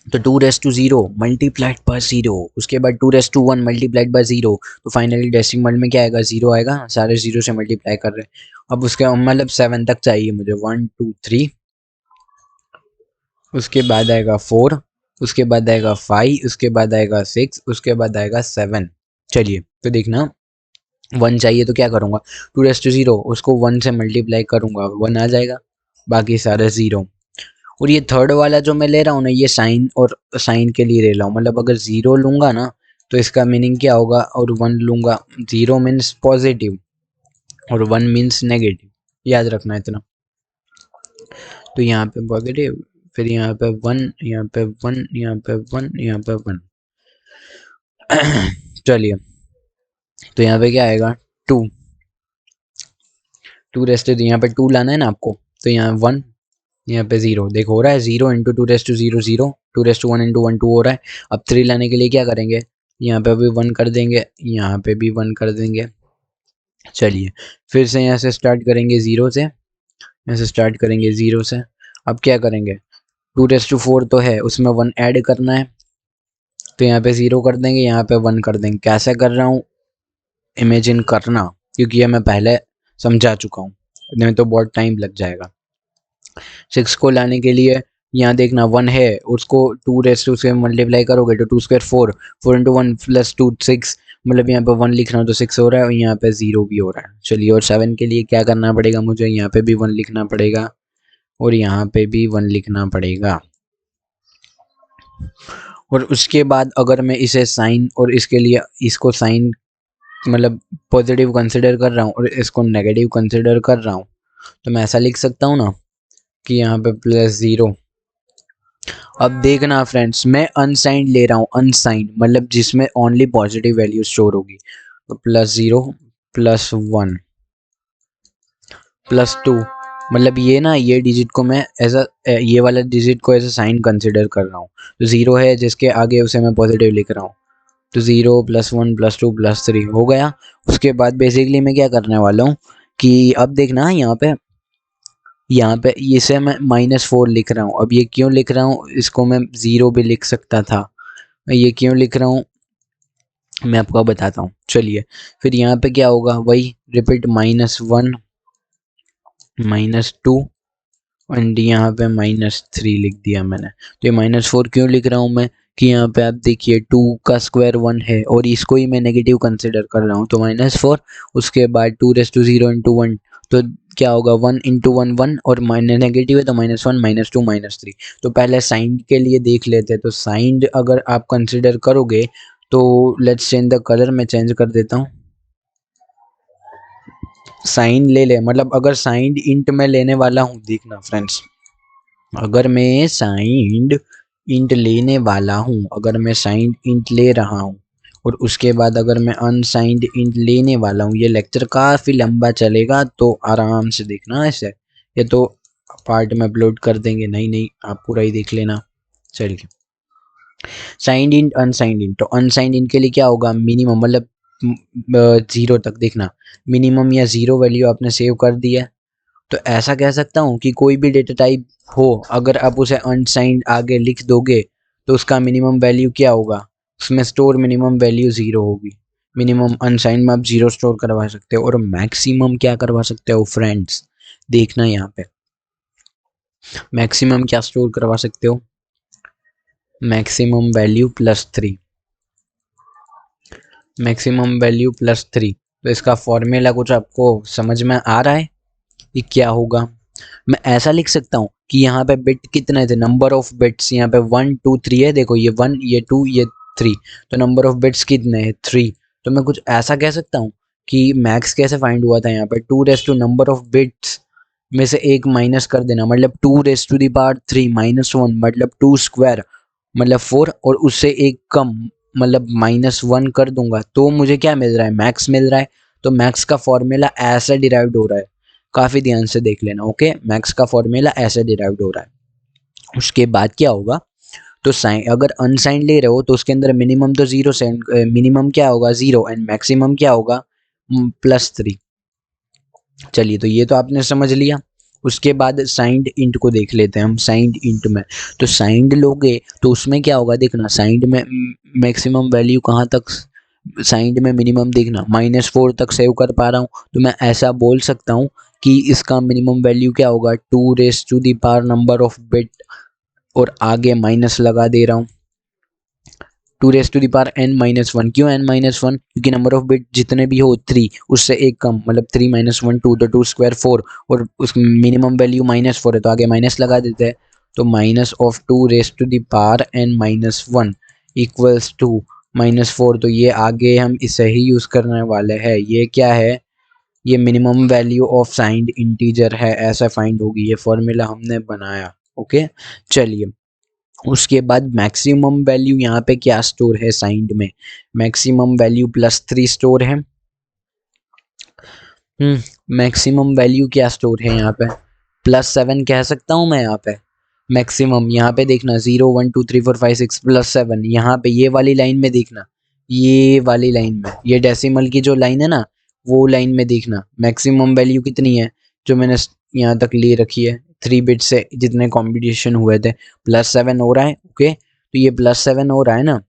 तो 2 to 0 मल्टीप्लाइड बाय 0, उसके बाद 2 to 1 मल्टीप्लाइड बाय 0। तो फाइनली डेसिमल में क्या आएगा, 0 आएगा, सारे 0 से मल्टीप्लाई कर रहे हैं। अब उसके मतलब 7 तक चाहिए मुझे, 1 2 3, उसके बाद आएगा 4, उसके बाद आएगा 5, उसके बाद आएगा 6, उसके बाद आएगा 7। चलिए, तो देखना 1 चाहिए तो क्या करूँगा, 2 to 0 उसको 1 से मल्टीप्लाई करूँगा, 1 आ जाएगा, बाकी सारे 0। और ये थर्ड वाला जो मैं ले रहा हूँ ना, ये साइन और साइन के लिए ले रहा हूँ, मतलब अगर 0 लूँगा ना तो इसका मीनिंग क्या होगा, और 1 लूँगा, 0 मीन्स पॉजिटिव और 1 मीन्स नेगेटिव, याद रखना इतना। तो यहाँ पे पॉजिटिव, फिर यहाँ पे 1, यहाँ पे 1, यहाँ पे 1, यहाँ पे 1। चलिए, तो यहाँ पे क्या आएगा 2, 2 रेस्ट, यहाँ पे 2 लाना है ना आपको, तो यहाँ 1, यहाँ पे 0, देखो हो रहा है 0 इंटू 2 to 0 0, 2 to 1 इंटू 1 2 हो रहा है। अब 3 लाने के लिए क्या करेंगे, यहाँ पे भी 1 कर देंगे, यहाँ पे भी 1 कर देंगे। चलिए, फिर से यहाँ से स्टार्ट करेंगे 0 से, यहाँ से स्टार्ट करेंगे 0 से। अब क्या करेंगे, 2 to 4 तो है, उसमें 1 ऐड करना है, तो यहाँ पे 0 कर देंगे, यहाँ पे 1 कर देंगे। कैसे कर रहा हूँ इमेजिन करना, क्योंकि ये मैं पहले समझा चुका हूँ, नहीं तो बहुत टाइम लग जाएगा। 6 को लाने के लिए यहाँ देखना 1 है, उसको 2 रेस टू से मल्टीप्लाई करोगे तो 2 स्क्वायर 4, 4 इंटू 1 प्लस 2 6, मतलब यहाँ पे 1 लिख रहा हूँ तो 6 हो रहा है और यहाँ पे 0 भी हो रहा है। चलिए, और 7 के लिए क्या करना पड़ेगा मुझे, यहाँ पे भी 1 लिखना पड़ेगा और यहाँ पे भी 1 लिखना पड़ेगा। और उसके बाद अगर मैं इसे साइन और इसके लिए इसको साइन मतलब पॉजिटिव कंसिडर कर रहा हूँ और इसको नेगेटिव कंसिडर कर रहा हूँ, तो मैं ऐसा लिख सकता हूँ ना कि यहाँ पे +0। अब देखना फ्रेंड्स, मैं अनसाइंड ले रहा हूँ, अनसाइंड मतलब जिसमें ओनली पॉजिटिव वैल्यू स्टोर होगी। तो +0 +1 +2 मतलब ये ना, ये डिजिट को मैं ऐसा ये वाला डिजिट को ऐसा साइन कंसिडर कर रहा हूँ। तो 0 है जिसके आगे उसे मैं पॉजिटिव लिख रहा हूँ। तो 0 +1 +2 +3 हो गया। उसके बाद बेसिकली मैं क्या करने वाला हूँ कि अब देखना यहाँ पे इसे मैं -4 लिख रहा हूँ। अब ये क्यों लिख रहा हूँ, इसको मैं 0 भी लिख सकता था। मैं ये क्यों लिख रहा हूँ मैं आपको बताता हूँ। चलिए फिर यहाँ पे क्या होगा, वही रिपीट -1 -2 एंड यहाँ पे -3 लिख दिया मैंने। तो ये -4 क्यों लिख रहा हूँ मैं कि यहाँ पे आप देखिए 2 का स्क्वायर 1 है और इसको ही मैं नेगेटिव कंसिडर कर रहा हूँ। तो -4 उसके बाद 2⁻0 × 1, तो क्या होगा 1 × 1 1 और माइनस नेगेटिव है तो -1 -2 -3। तो पहले साइन के लिए देख लेते हैं। तो साइन अगर आप कंसिडर करोगे तो लेट्स चेंज द कलर, मैं चेंज कर देता हूँ। साइन ले मतलब अगर साइन इंट में लेने वाला हूँ, देखना फ्रेंड्स, अगर मैं साइंड इंट लेने वाला हूँ, अगर मैं साइंड इंट ले रहा हूँ और उसके बाद अगर मैं अनसाइंड इंट लेने वाला हूँ, ये लेक्चर काफ़ी लंबा चलेगा तो आराम से देखना ऐसे। ये तो पार्ट में अपलोड कर देंगे, नहीं आप पूरा ही देख लेना। चलिए साइंड इंट अनसाइंड इंट, तो अनसाइंड इंट के लिए क्या होगा, मिनिमम मतलब 0 तक देखना, मिनिमम या 0 वैल्यू आपने सेव कर दिया। तो ऐसा कह सकता हूँ कि कोई भी डेटा टाइप हो, अगर आप उसे अनसाइंड आगे लिख दोगे तो उसका मिनिमम वैल्यू क्या होगा, उसमें स्टोर मिनिमम वैल्यू 0 होगी। मिनिमम अनसाइंड में आप 0 स्टोर करवा सकते हो और मैक्सिमम क्या करवा सकते हो फ्रेंड्स, देखना यहाँ पे मैक्सिमम क्या स्टोर करवा सकते हो, मैक्सिमम वैल्यू +3, मैक्सिमम वैल्यू +3। तो इसका फॉर्मूला कुछ आपको समझ में आ रहा है ये क्या होगा। मैं ऐसा लिख सकता हूँ कि यहाँ पे बिट कितने थे, नंबर ऑफ बिट्स यहाँ पे 1 2 3 है, देखो ये 1 ये 2 ये 3, तो नंबर ऑफ बिट्स कितने हैं 3। तो मैं कुछ ऐसा कह सकता हूँ कि मैक्स कैसे फाइंड हुआ था, यहाँ पे 2 नंबर ऑफ बिट्स में से एक माइनस कर देना, मतलब 2⁻³ -1 मतलब 2 स्क्वायर मतलब 4 और उससे एक कम मतलब -1 कर दूंगा तो मुझे क्या मिल रहा है, मैक्स मिल रहा है। तो मैक्स का फॉर्मूला ऐसा डिराइव्ड हो रहा है, काफ़ी ध्यान से देख लेना। ओके, मैक्स का फॉर्मूला ऐसे डिराइव्ड हो रहा है। उसके बाद क्या होगा, तो साइन अगर अनसाइन ले रहे हो तो उसके अंदर मिनिमम तो 0 से मिनिमम क्या होगा 0 एंड मैक्सिमम क्या होगा +3। चलिए तो ये तो आपने समझ लिया। उसके बाद साइंड इंट को देख लेते हैं हम। साइंड इंट में तो साइंड लोगे तो उसमें क्या होगा, देखना साइंड में मैक्सिमम वैल्यू कहाँ तक, साइंड में मिनिमम देखना -4 तक सेव कर पा रहा हूँ। तो मैं ऐसा बोल सकता हूँ कि इसका मिनिमम वैल्यू क्या होगा 2⁻⁴ नंबर ऑफ बिट और आगे माइनस लगा दे रहा हूँ 2⁻n-1। क्यों n-1, क्योंकि नंबर ऑफ बिट जितने भी हो 3 उससे एक कम मतलब 3 - 1 2, तो 2 स्क्वायर 4 और उस मिनिमम वैल्यू -4 है तो आगे माइनस लगा देते हैं। तो -2⁻n-1 इक्वल्स टू -4, तो ये आगे हम इसे ही यूज़ करने वाले हैं। ये क्या है, ये minimum value of signed integer है, ऐसा फाइंड होगी, ये फॉर्मूला हमने बनाया। ओके चलिए उसके बाद मैक्सिमम वैल्यू यहाँ पे क्या स्टोर है साइंड में, मैक्सिमम वैल्यू +3 स्टोर है। मैक्सिमम वैल्यू क्या स्टोर है यहाँ पे, +7 कह सकता हूँ मैं यहाँ पे। मैक्सिमम यहाँ पे देखना 0 1 2 3 4 5 6 +7, यहाँ पे ये वाली लाइन में देखना, ये वाली लाइन में, ये डेसिमल की जो लाइन है ना वो लाइन में देखना मैक्सिमम वैल्यू कितनी है जो मैंने यहाँ तक ले रखी है 3 बिट से जितने कॉम्बिनेशन हुए थे, +7 हो रहा है। ओके तो ये +7 हो रहा है ना,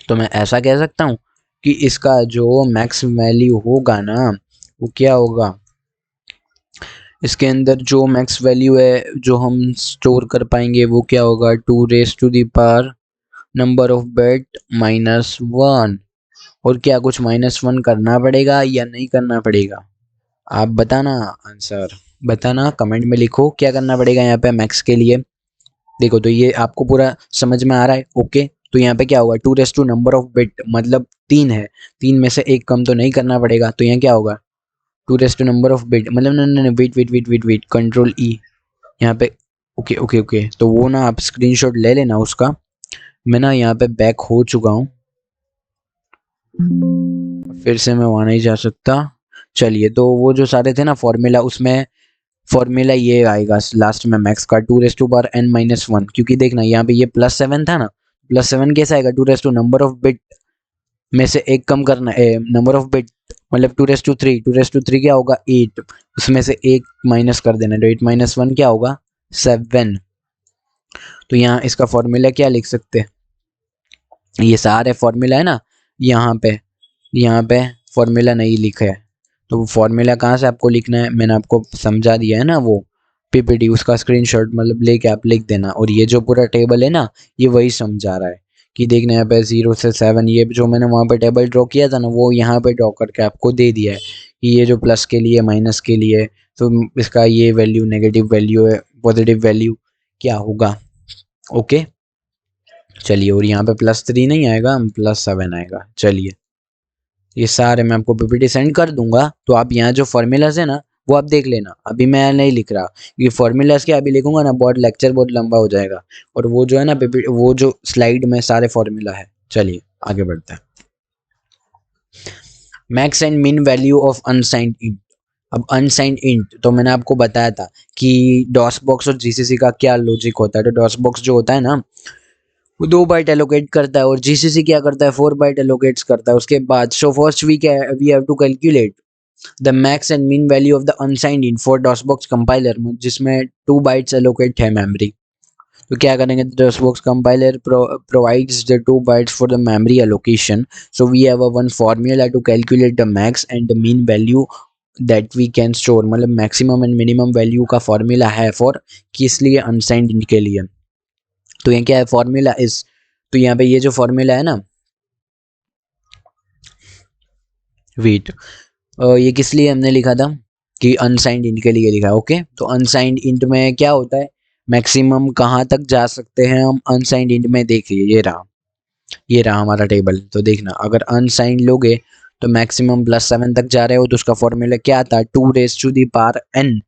तो मैं ऐसा कह सकता हूँ कि इसका जो मैक्स वैल्यू होगा ना वो क्या होगा, इसके अंदर जो मैक्स वैल्यू है जो हम स्टोर कर पाएंगे वो क्या होगा 2⁻⁴ नंबर ऑफ बिट -1। और क्या कुछ -1 करना पड़ेगा या नहीं करना पड़ेगा, आप बताना, आंसर बताना कमेंट में लिखो क्या करना पड़ेगा यहाँ पे मैक्स के लिए। देखो तो ये आपको पूरा समझ में आ रहा है। ओके, तो यहाँ पे क्या होगा, 2 नंबर ऑफ बिट मतलब 3 है, 3 में से एक कम तो नहीं करना पड़ेगा, तो यहाँ क्या होगा 2 नंबर ऑफ बिट मतलब नहीं wait wait wait wait wait control E यहाँ पे। ओके ओके ओके, तो वो ना आप स्क्रीनशॉट ले लेना उसका। मैं ना यहाँ पे बैक हो चुका हूँ, फिर से मैं वहाँ नहीं जा सकता। चलिए, तो वो जो सारे थे ना फॉर्मूला, उसमें फॉर्मूला ये आएगा लास्ट में मैक्स का 2 n-1, क्योंकि देखना यहाँ पे ये +7 था ना, +7 कैसे आएगा, 2 नंबर ऑफ बिट में से एक कम करना है, नंबर ऑफ बिट मतलब 2 3 क्या होगा 8, उसमें से एक माइनस कर देना, तो 8 - 1 क्या होगा 7। तो यहाँ इसका फॉर्मूला क्या लिख सकते हैं, ये सारे फॉर्मूला है ना, यहाँ पे फॉर्मूला नहीं लिखा है, तो फॉर्मूला कहाँ से आपको लिखना है, मैंने आपको समझा दिया है ना, वो पीपीटी उसका स्क्रीनशॉट मतलब लेके आप लिख देना। और ये जो पूरा टेबल है ना, ये वही समझा रहा है कि देखना यहाँ पे 0 से 7, ये जो मैंने वहाँ पे टेबल ड्रॉ किया था ना, वो यहाँ पे ड्रॉ करके आपको दे दिया है कि ये जो प्लस के लिए माइनस के लिए, तो इसका ये वैल्यू नेगेटिव वैल्यू है, पॉजिटिव वैल्यू क्या होगा। ओके चलिए, और यहाँ पे +3 नहीं आएगा, +7 आएगा। चलिए, ये सारे मैं आपको पीपीटी सेंड कर दूंगा, तो आप यहाँ जो फॉर्मूलाज है ना वो आप देख लेना, अभी मैं नहीं लिख रहा, ये फॉर्मूलाज के अभी लिखूंगा ना बहुत लेक्चर बहुत लंबा हो जाएगा, और वो जो है ना पीपीटी वो जो स्लाइड में सारे फॉर्मूला है। चलिए आगे बढ़ते हैं। मैक्स एंड मिन वैल्यू ऑफ अनसाइंड इंट। अब अनसाइंड इंट तो मैंने आपको बताया था कि डॉस बॉक्स और जीसीसी का क्या लॉजिक होता है। तो डॉस बॉक्स जो होता है ना वो 2 बाइट एलोकेट करता है, और जीसीसी क्या करता है 4 बाइट एलोकेट्स करता है उसके बाद। So first we have to calculate the max and mean value of the unsigned in for DOSBox compiler, जिसमें 2 बाइट्स एलोकेट है मेमोरी। तो क्या करेंगे, DOSBox compiler provides the 2 bytes for the memory allocation, so we have a one formula to calculate the max and the mean value that we can store, मतलब मैक्सिमम एंड मिनिमम वैल्यू का फॉर्मूला है फॉर किस लिए, अनसाइंड इन के लिए। तो ये क्या है फॉर्मूला इस, तो यहाँ पे ये जो फॉर्मूला है ना, वेट ये किस लिए हमने लिखा था कि अनसाइंड इंट के लिए लिखा है। ओके, तो अनसाइंड इंट में क्या होता है, मैक्सिमम कहाँ तक जा सकते हैं हम अनसाइंड इंट में, देखिए ये रहा हमारा टेबल। तो देखना अगर अनसाइंड लोगे तो मैक्सिमम +7 तक जा रहे हो, तो उसका फॉर्मूला क्या था 2n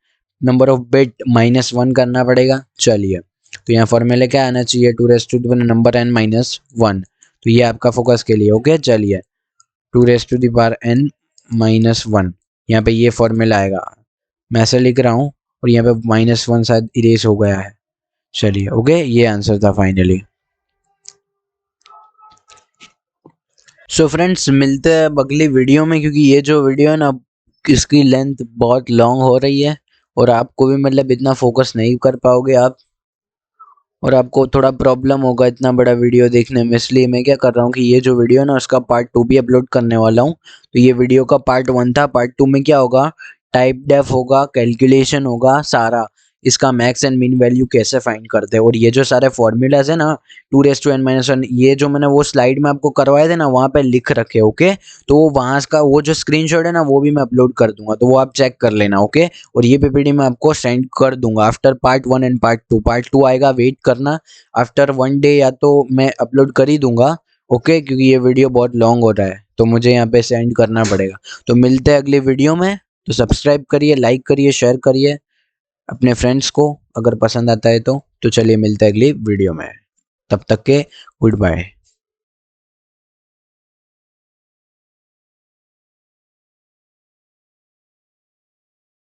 नंबर ऑफ बिट -1 करना पड़ेगा। चलिए, तो यहाँ फॉर्मूला क्या आना चाहिए 2 नंबर n -1, तो ये आपका फोकस के लिए। ओके चलिए, 2n -1, यहाँ पे ये फॉर्मूला आएगा, मैं ऐसे लिख रहा हूँ, और यहाँ पे -1 शायद इरेज हो गया है। चलिए ओके, ये आंसर था फाइनली। सो फ्रेंड्स, मिलते हैं अब अगली वीडियो में, क्योंकि ये जो वीडियो है ना इसकी लेंथ बहुत लॉन्ग हो रही है, और आपको भी मतलब इतना फोकस नहीं कर पाओगे आप, और आपको थोड़ा प्रॉब्लम होगा इतना बड़ा वीडियो देखने में। इसलिए मैं क्या कर रहा हूँ कि ये जो वीडियो है ना उसका पार्ट 2 भी अपलोड करने वाला हूँ। तो ये वीडियो का पार्ट 1 था, पार्ट 2 में क्या होगा, टाइप डेफ होगा, कैलकुलेशन होगा सारा, इसका मैक्स एंड मीन वैल्यू कैसे फाइंड करते हैं, और ये जो सारे फॉर्मूलाज है ना 2n-1, ये जो मैंने वो स्लाइड में आपको करवाए थे ना वहाँ पे लिख रखे। ओके, तो वो वहाँ का वो जो स्क्रीनशॉट है ना वो भी मैं अपलोड कर दूंगा, तो वो आप चेक कर लेना। ओके, और ये पीपीटी मैं आपको सेंड कर दूंगा after part 1 and part 2। Part 2 आएगा, वेट करना, आफ्टर 1 डे या तो मैं अपलोड कर ही दूंगा। ओके, क्योंकि ये वीडियो बहुत लॉन्ग हो रहा है तो मुझे यहाँ पे सेंड करना पड़ेगा। तो मिलते हैं अगली वीडियो में, तो सब्सक्राइब करिए, लाइक करिए, शेयर करिए अपने फ्रेंड्स को अगर पसंद आता है तो चलिए मिलते हैं अगली वीडियो में, तब तक के गुड बाय।